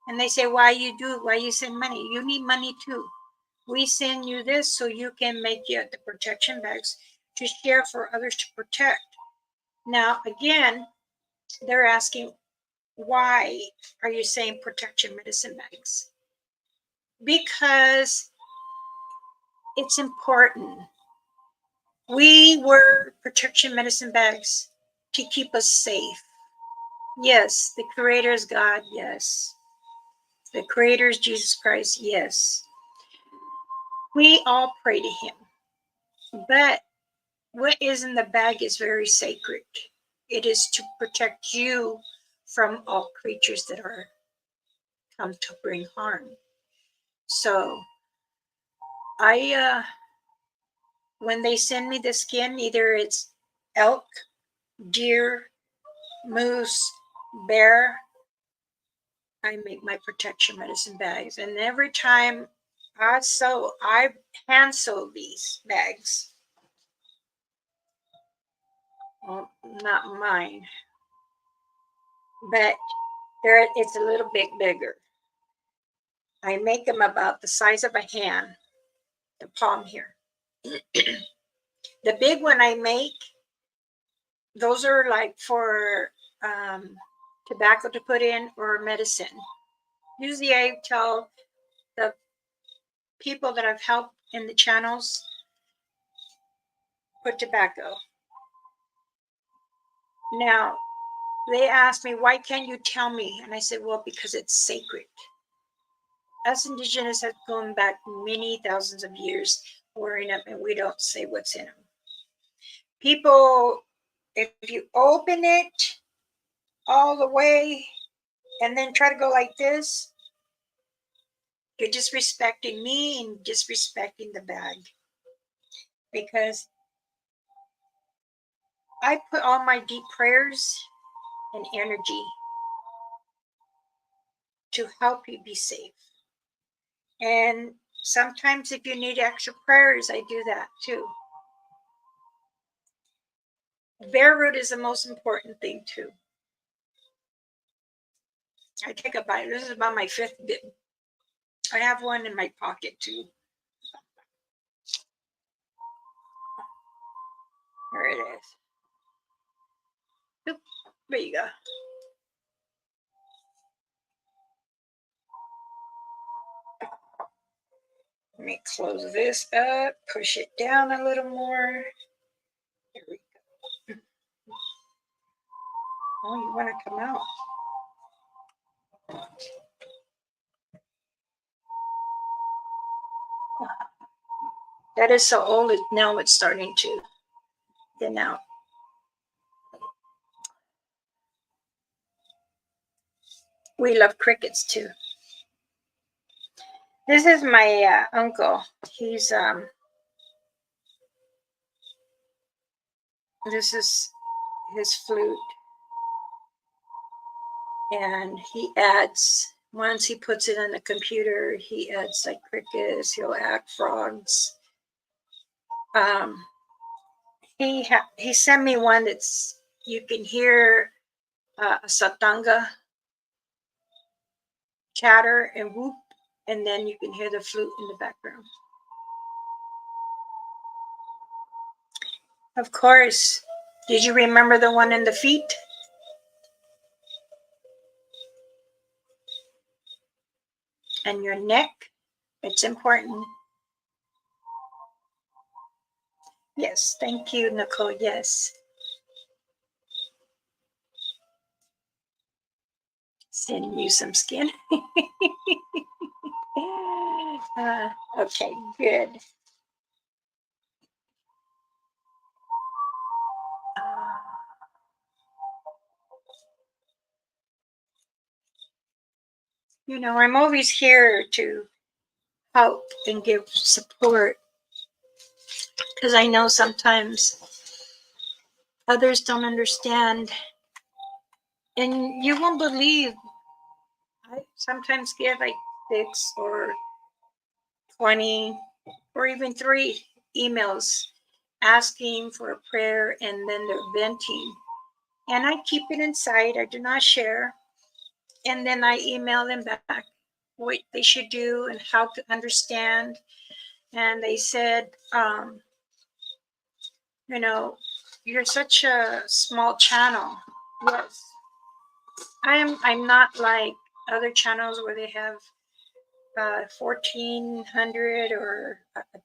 And they say, why you send money? You need money too. We send you this so you can make the protection bags to share for others to protect. Now, again, they're asking, why are you saying protection medicine bags? Because it's important. We wear protection medicine bags to keep us safe. Yes, the Creator is God. Yes. The Creator is Jesus Christ. Yes. We all pray to Him. But what is in the bag is very sacred. It is to protect you from all creatures that are come to bring harm. So when they send me the skin, either it's elk, deer, moose, bear, I make my protection medicine bags. And every time I hand sew these bags. Well, not mine, but it's a little bit bigger. I make them about the size of a hand, the palm here. The big one I make, those are like for tobacco to put in or medicine. Usually I tell the people that I've helped in the channels, put tobacco. Now, they asked me, why can't you tell me? And I said, well, because it's sacred. Us indigenous have gone back many thousands of years wearing them, and we don't say what's in them. People, if you open it all the way and then try to go like this, you're disrespecting me and disrespecting the bag. Because I put all my deep prayers and energy to help you be safe. And sometimes if you need extra prayers, I do that too. Bear root is the most important thing too. I take a bite. This is about my 5th bit. I have one in my pocket too. There it is. Oop, there you go. Let me close this up, push it down a little more. There we go. Oh, you want to come out? That is so old, now it's starting to thin out. We love crickets too. This is my uncle. He's this is his flute, and he adds, once he puts it on the computer, he adds like crickets, he'll add frogs. He sent me one that's, you can hear a satanga chatter and whoop, and then you can hear the flute in the background. Of course. Did you remember the one in the feet? And your neck? It's important. Yes, thank you, Nicole. Yes. Sending you some skin. Okay, good. You know, I'm always here to help and give support, because I know sometimes others don't understand. And you won't believe, I sometimes get like 6 or 20 or even 3 emails asking for a prayer, and then they're venting. And I keep it inside, I do not share. And then I email them back what they should do and how to understand. And they said, you know, you're such a small channel. Yes. I'm not like other channels where they have 1,400 or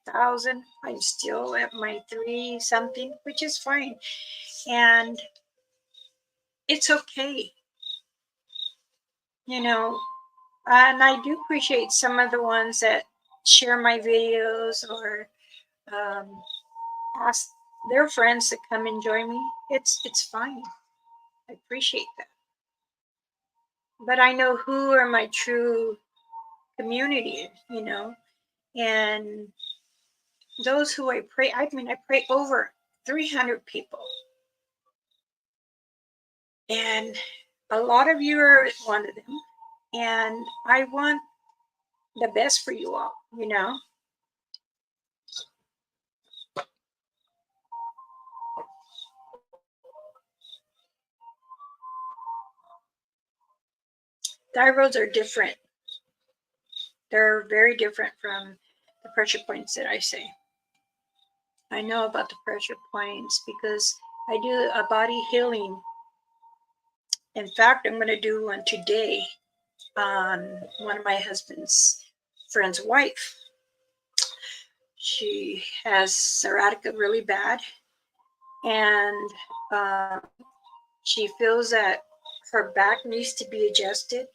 1,000. I'm still at my 3 something, which is fine. And it's okay. You know, and I do appreciate some of the ones that share my videos or ask their friends to come and join me. It's fine. I appreciate that. But I know who are my true community, you know, and those who I pray, I mean, I pray over 300 people. And a lot of you are one of them. And I want the best for you all, you know. Thyroids are different. They're very different from the pressure points that I say. I know about the pressure points because I do a body healing. In fact, I'm going to do one today on one of my husband's friend's wife. She has sciatica really bad, and she feels that her back needs to be adjusted.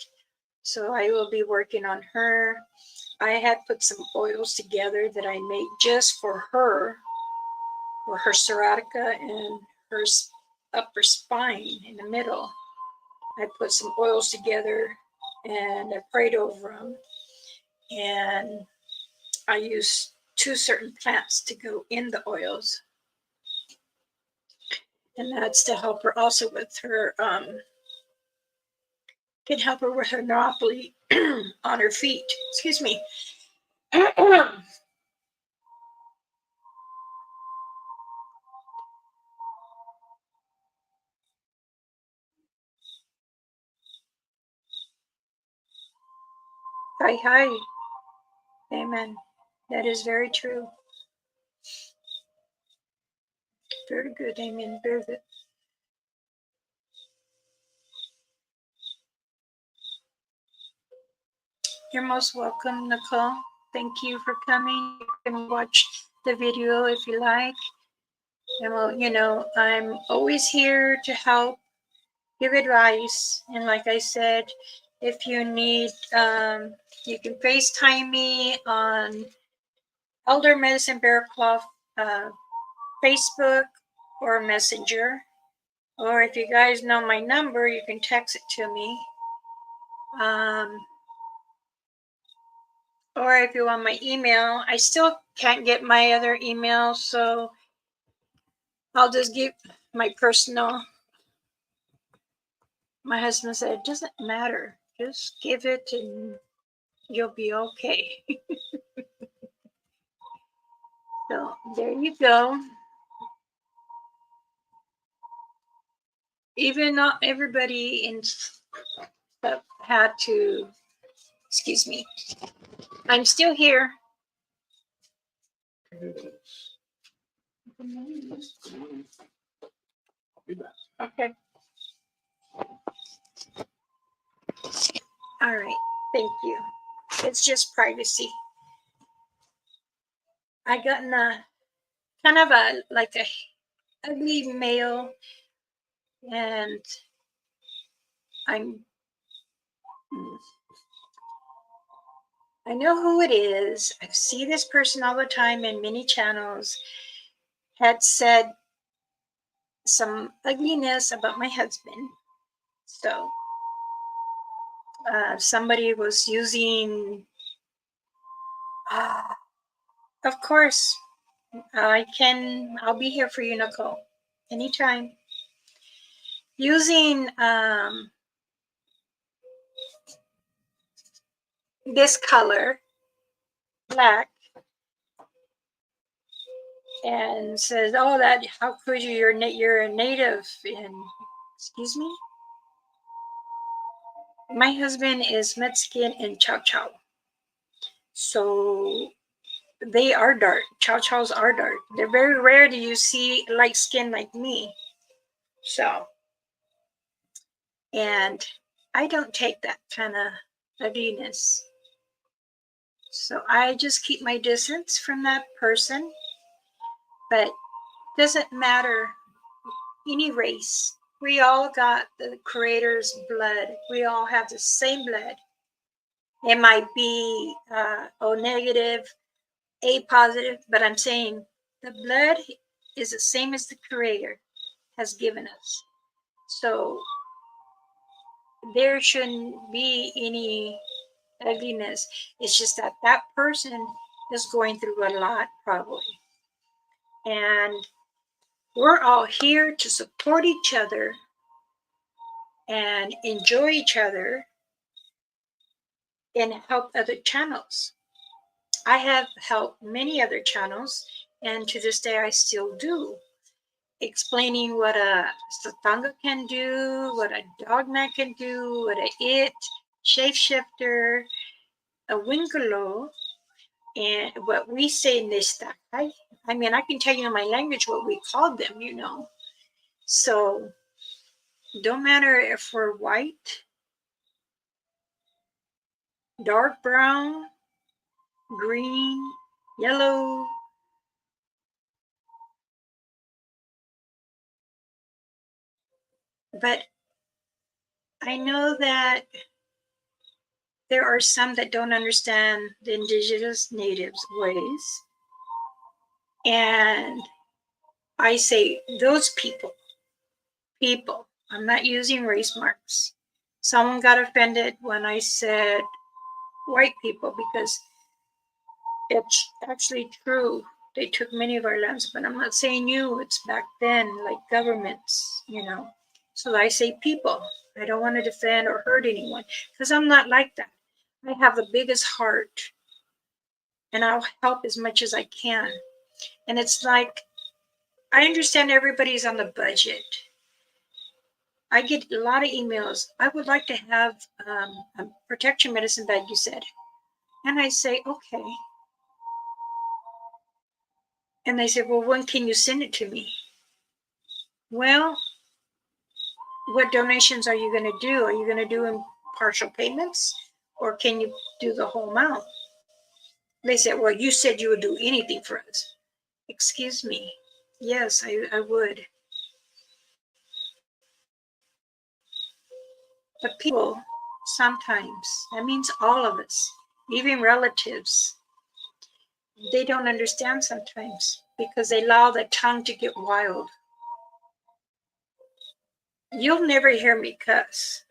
So I will be working on her. I had put some oils together that I made just for her sciatica and her upper spine in the middle. I put some oils together and I prayed over them. And I used 2 certain plants to go in the oils. And that's to help her also with her, can help her with her neuropathy on her feet. Excuse me. Hi, hi. Amen. That is very true. Very good. Amen. Very good. You're most welcome, Nicole. thank you for coming. You can watch the video if you like. And well, you know, I'm always here to help, give advice. And like I said, if you need, you can FaceTime me on Elder Medicine Bear Cloth Facebook or Messenger. Or if you guys know my number, you can text it to me. Or if you want my email, I still can't get my other email, so I'll just give my personal. My husband said, it doesn't matter. Just give it and you'll be okay. So there you go. Even not everybody in stuff had to, excuse me. I'm still here. Okay. All right. Thank you. It's just privacy. I got in a kind of a like a ugly mail, and I know who it is. I see this person all the time in many channels. Had said some ugliness about my husband. So somebody was using, of course, I'll be here for you, Nicole, anytime. Using this color, black, and says, "Oh, that how could you? You're a native." And excuse me, my husband is Mexican and Chow Chow, so they are dark. Chow Chows are dark. They're very rare do you see light skin like me. So, and I don't take that kind of ugliness. So I just keep my distance from that person. But doesn't matter any race. We all got the Creator's blood. We all have the same blood. It might be O negative, A positive, but I'm saying the blood is the same as the Creator has given us. So there shouldn't be any ugliness. It's just that that person is going through a lot, probably. And we're all here to support each other and enjoy each other and help other channels. I have helped many other channels, and to this day I still do, explaining what a Satanga can do, what a dogma can do, what a it, shapeshifter, a winkalo, and what we say in this stuff. I mean, I can tell you in my language what we called them, you know. So don't matter if we're white, dark brown, green, yellow. But I know that there are some that don't understand the indigenous natives' ways. And I say those people, I'm not using race marks. Someone got offended when I said white people because it's actually true. They took many of our lands, but I'm not saying you, it's back then, like governments, you know. So I say people. I don't want to defend or hurt anyone because I'm not like that. I have the biggest heart and I'll help as much as I can. And it's like, I understand everybody's on the budget. I get a lot of emails. I would like to have a protection medicine bag, you said. And I say, okay. And they said, well, when can you send it to me? Well, what donations are you going to do? Are you going to do in partial payments or can you do the whole amount? They said, well, you said you would do anything for us. Excuse me. Yes, I would. But people, sometimes, that means all of us, even relatives, they don't understand sometimes because they allow the tongue to get wild. You'll never hear me cuss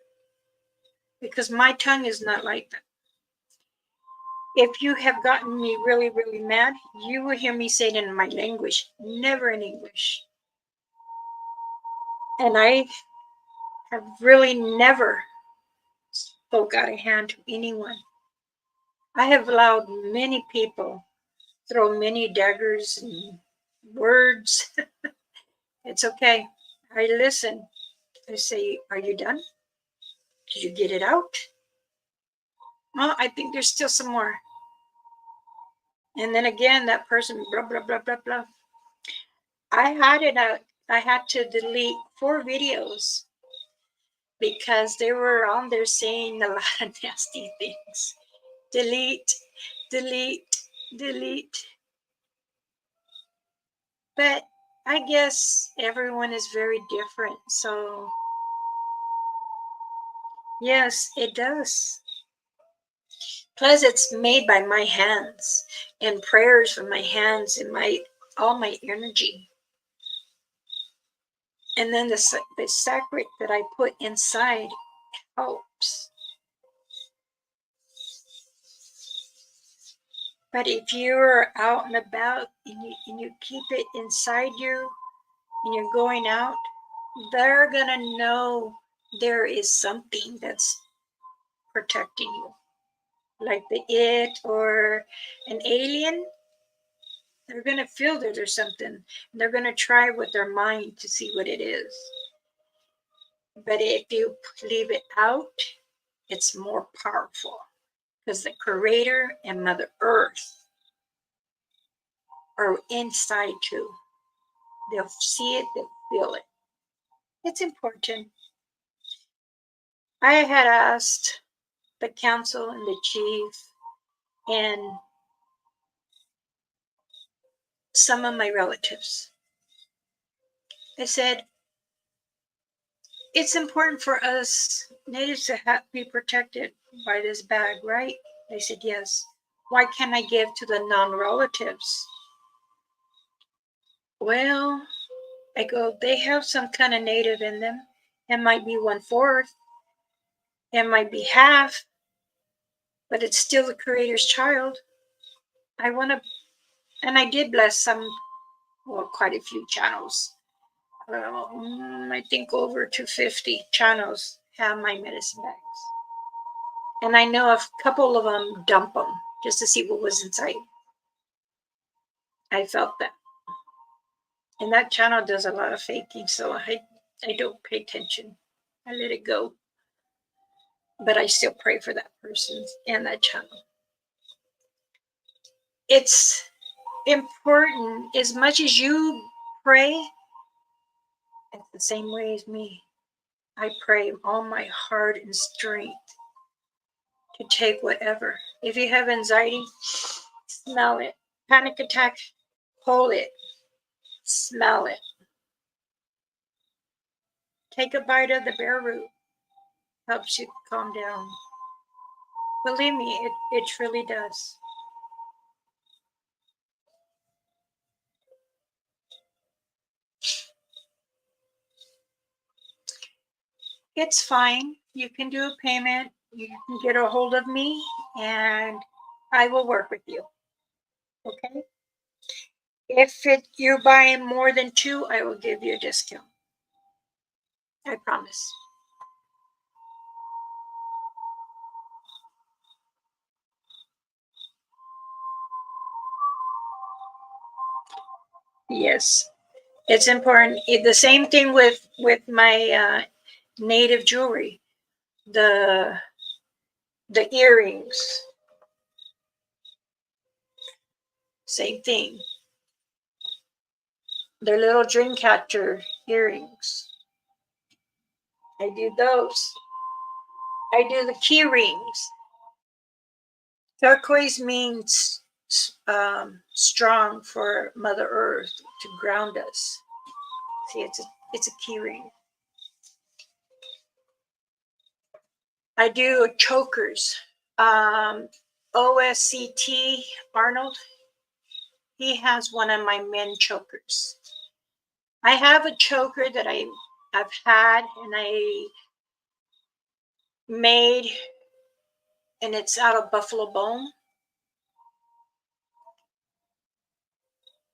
because my tongue is not like that. If you have gotten me really, really mad, you will hear me say it in my language, never in English. And I have really never spoke out of hand to anyone. I have allowed many people throw many daggers and words. It's okay. I listen. I say, are you done? Did you get it out? Oh, I think there's still some more. And then again, that person, blah, blah, blah, blah, blah. I had it out. I had to delete 4 videos because they were on there saying a lot of nasty things. Delete, delete, delete. But I guess everyone is very different. So, yes, it does. Plus, it's made by my hands and prayers from my hands and all my energy. And then the sacred that I put inside helps. But if you're out and about and you keep it inside you and you're going out, they're going to know there is something that's protecting you. Like the it or an alien, they're going to feel that there's something. They're going to try with their mind to see what it is. But if you leave it out, it's more powerful because the Creator and Mother Earth are inside too. They'll see it, they'll feel it. It's important. I had asked the council and the chief and some of my relatives. I said, it's important for us natives to be protected by this bag, right? They said, yes. Why can't I give to the non-relatives? Well, I go, they have some kind of native in them. It might be 1/4. It might be half, but it's still the Creator's child. I want to, and I did bless some, well, quite a few channels. I think over 250 channels have my medicine bags. And I know a couple of them dump them just to see what was inside. I felt that. And that channel does a lot of faking, so I don't pay attention. I let it go. But I still pray for that person and that channel. It's important as much as you pray, it's the same way as me. I pray all my heart and strength to take whatever. If you have anxiety, smell it. Panic attack, hold it. Smell it. Take a bite of the bear root. Helps you calm down. Believe me, it truly does. It's fine. You can do a payment. You can get a hold of me and I will work with you. Okay? If you're buying more than 2, I will give you a discount. I promise. Yes, it's important. The same thing with my native jewelry, the earrings. Same thing. They're little dream catcher earrings. I do those. I do the key rings. Turquoise means strong for Mother Earth to ground us. See, it's a key ring. I do chokers. OSCT Arnold, he has one of my men chokers. I have a choker that I've had and I made, and it's out of buffalo bone.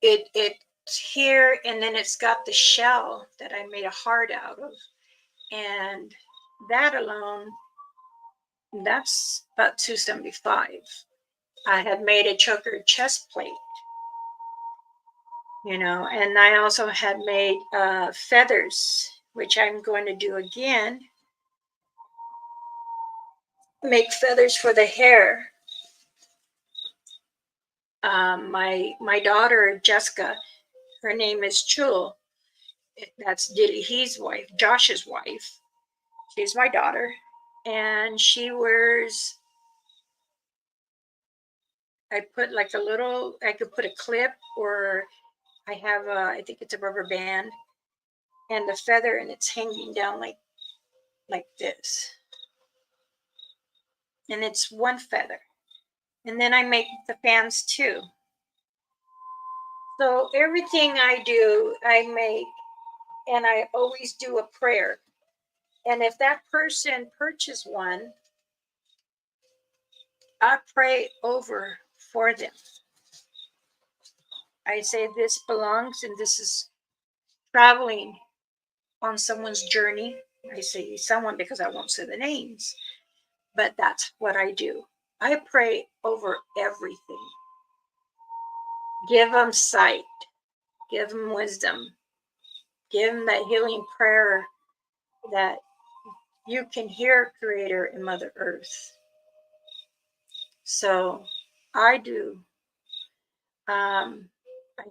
It's here, and then it's got the shell that I made a heart out of, and that alone, that's about $275. I had made a choker chest plate, you know, and I also had made feathers, which I'm going to do again. Make feathers for the hair. My daughter Jessica, her name is Chul. That's Diddy, his wife, Josh's wife. She's my daughter, and she wears. I put like a little. I could put a clip, or I have I think it's a rubber band, and the feather, and it's hanging down like this, and it's one feather. And then I make the fans too. So everything I do, I make, and I always do a prayer. And if that person purchased one, I pray over for them. I say this belongs, and this is traveling on someone's journey. I say someone because I won't say the names, but that's what I do. I pray over everything. Give them sight. Give them wisdom. Give them that healing prayer that you can hear Creator and Mother Earth. So I do. I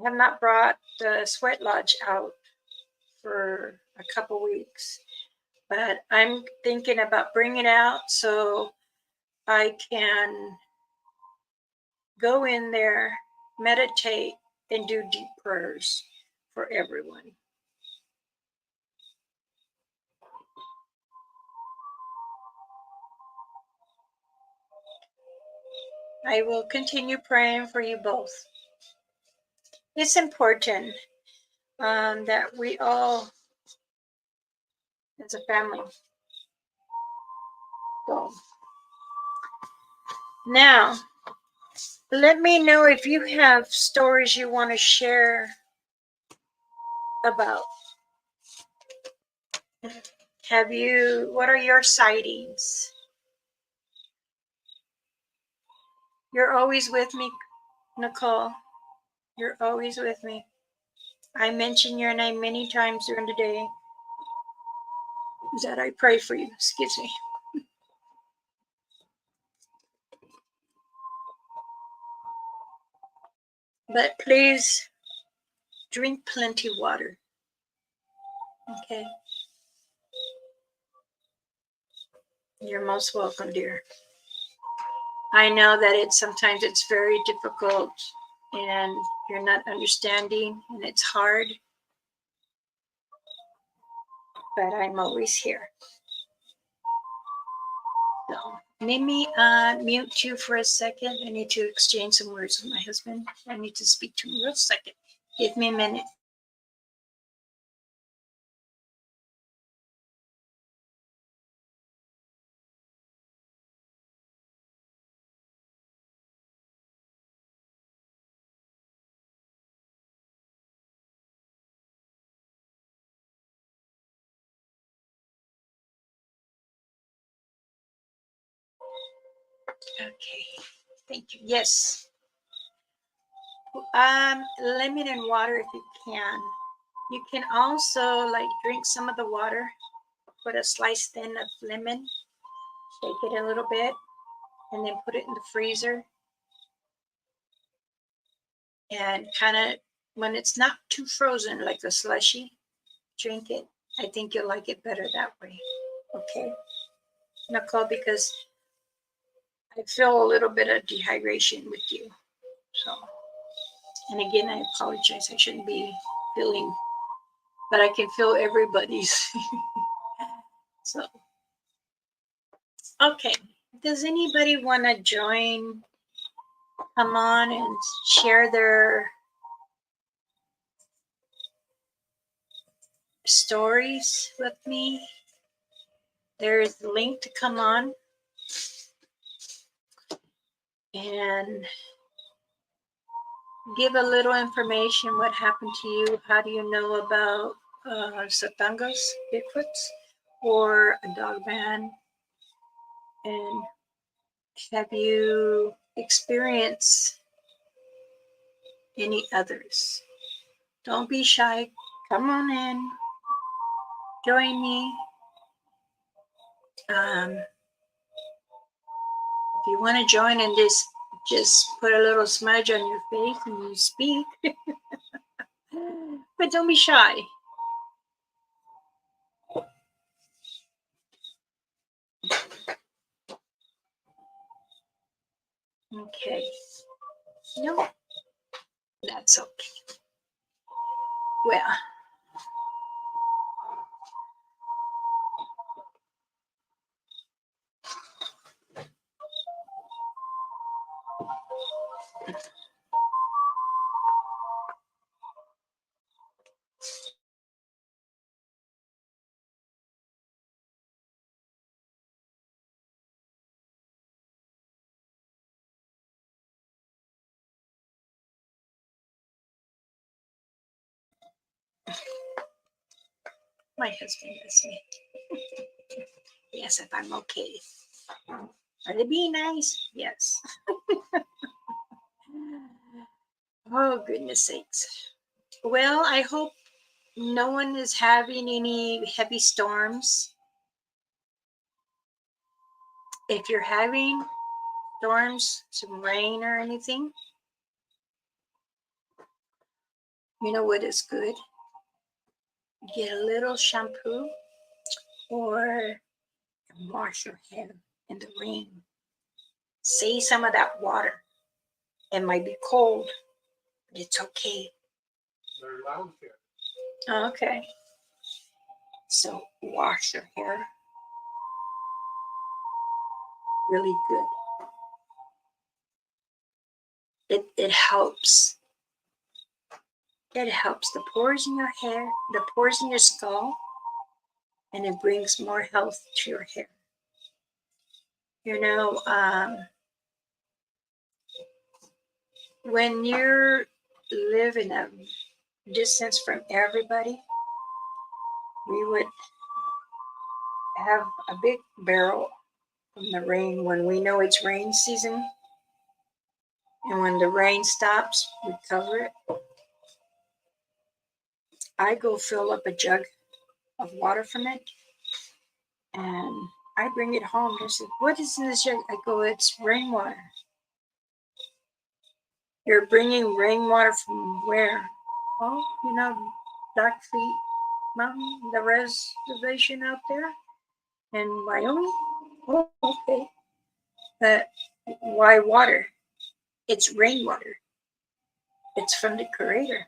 have not brought the Sweat Lodge out for a couple weeks, but I'm thinking about bringing it out so I can go in there, meditate, and do deep prayers for everyone. I will continue praying for you both. It's important that we all, as a family, go. Now, let me know if you have stories you want to share about. What are your sightings? You're always with me, Nicole. You're always with me. I mention your name many times during the day that I pray for you. Excuse me. But please drink plenty of water. Okay? You're most welcome, dear. I know that sometimes it's very difficult and you're not understanding and it's hard, but I'm always here. So let me mute you for a second. I need to exchange some words with my husband. I need to speak to him real second. Give me a minute. Okay, thank you. Yes. Lemon and water if you can. You can also like drink some of the water, put a slice thin of lemon, shake it a little bit, and then put it in the freezer. And kind of, when it's not too frozen, like a slushy, drink it. I think you'll like it better that way. Okay, Nicole, because I feel a little bit of dehydration with you. And again, I apologize. I shouldn't be feeling, but I can feel everybody's. So, okay. Does anybody want to join? Come on and share their stories with me. There's the link to come on and give a little information. What happened to you? How do you know about Satangas, Bigfoots, or a dog man? And have you experienced any others? Don't be shy. Come on in. Join me. If you want to join and just put a little smudge on your face and you speak. But don't be shy. Okay. No, that's okay. Well, my husband asked me. Yes, if I'm okay. Are they being nice? Yes. Oh, goodness sakes. Well, I hope no one is having any heavy storms. If you're having storms, some rain or anything, you know what is good? Get a little shampoo or wash your hair in the rain. Save some of that water. It might be cold, but it's okay. They're loud here. Okay. So wash your hair really good. It helps. It helps the pores in your hair, the pores in your skull, and it brings more health to your hair. You know, when you live in a distance from everybody, we would have a big barrel from the rain when we know it's rain season. And when the rain stops, we cover it. I go fill up a jug of water from it and I bring it home. They say, "What is in this jug?" I go, "It's rainwater." "You're bringing rainwater from where?" "Oh, you know, Blackfeet Mountain, the reservation out there in Wyoming." "Oh, okay. But why water?" "It's rainwater. It's from the Creator.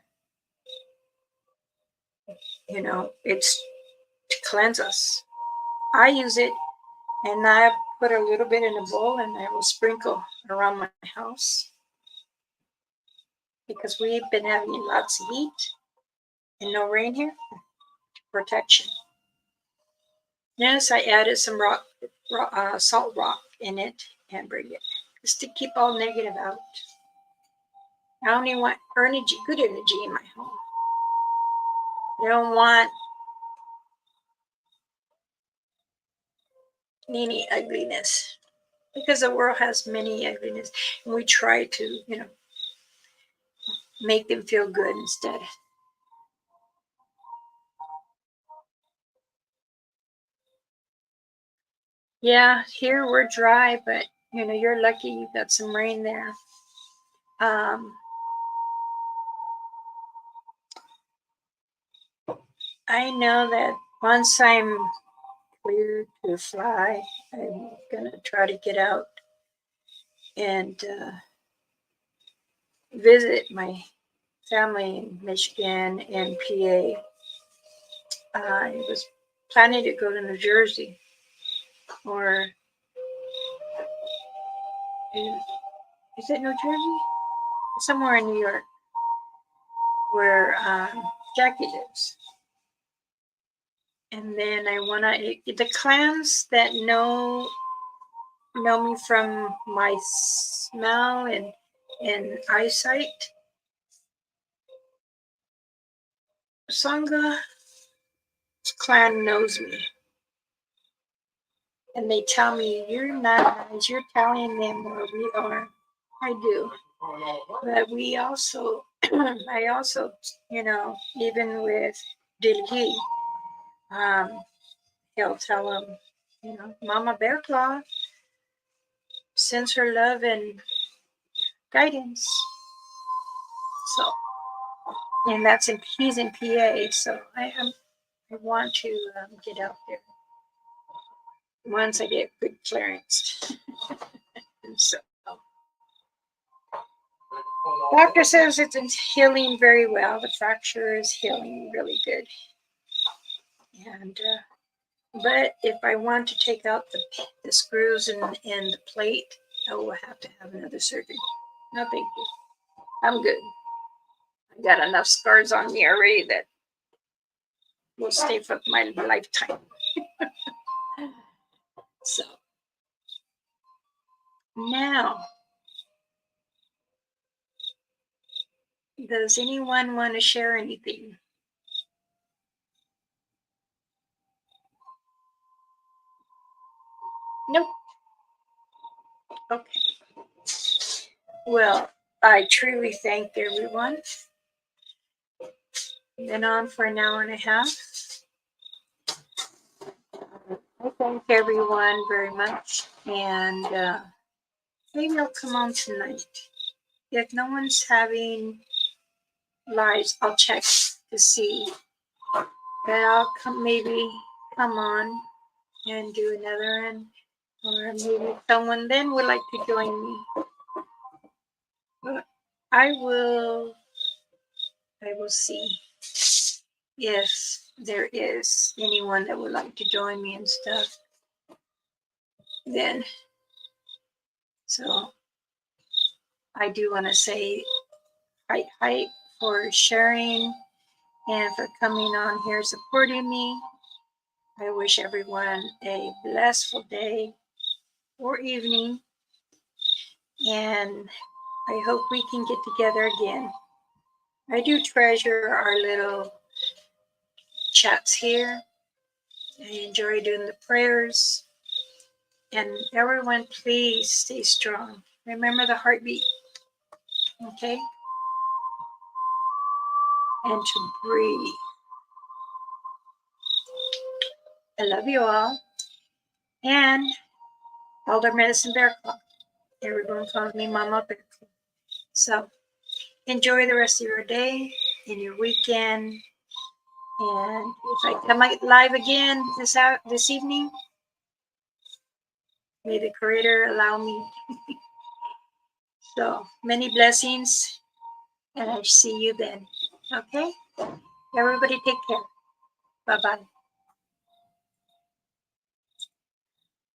You know, it's to cleanse us." I use it and I put a little bit in a bowl and I will sprinkle around my house because we've been having lots of heat and no rain here. Protection. Yes, I added some salt rock in it and bring it just to keep all negative out. I only want energy, good energy in my home. I don't want any ugliness because the world has many ugliness and we try to, you know, make them feel good instead. Yeah, here we're dry, but you know, you're lucky you got some rain there. I know that once I'm clear to fly, I'm gonna try to get out and visit my family in Michigan and PA. I was planning to go to New Jersey, or is it New Jersey? Somewhere in New York, where Jackie lives. And then I wanna the clans that know me from my smell and eyesight. Sangha clan knows me, and they tell me you're not nice. You're telling them where we are. I do, but we also, I also, even with Dilgi, he'll tell them, Mama Bear Claw sends her love and guidance. So, and he's in PA, so I want to get out there once I get good clearance. And so, doctor says it's healing very well. The fracture is healing really good. And but if I want to take out the screws and the plate, I will have to have another surgery. No, thank you. I'm good. I got enough scars on me already that will stay for my lifetime. So now, does anyone want to share anything? Nope. Okay. Well, I truly thank everyone. Been on for an hour and a half. I thank everyone very much, and maybe I'll come on tonight. If no one's having lives, I'll check to see. But I'll maybe come on and do another one, or maybe someone then would like to join me. But I will see if there is anyone that would like to join me and stuff. Then, so I do want to say hi for sharing and for coming on here supporting me. I wish everyone a blissful day or evening, and I hope we can get together again. I do treasure our little chats here. I enjoy doing the prayers. And everyone, please stay strong. Remember the heartbeat, okay? And to breathe. I love you all. And Elder Medicine Bear Claw. Everyone calls me Mama Bear Claw. So enjoy the rest of your day and your weekend. And if I come live again this evening, may the Creator allow me. So many blessings, and I see you then. Okay? Everybody take care. Bye-bye.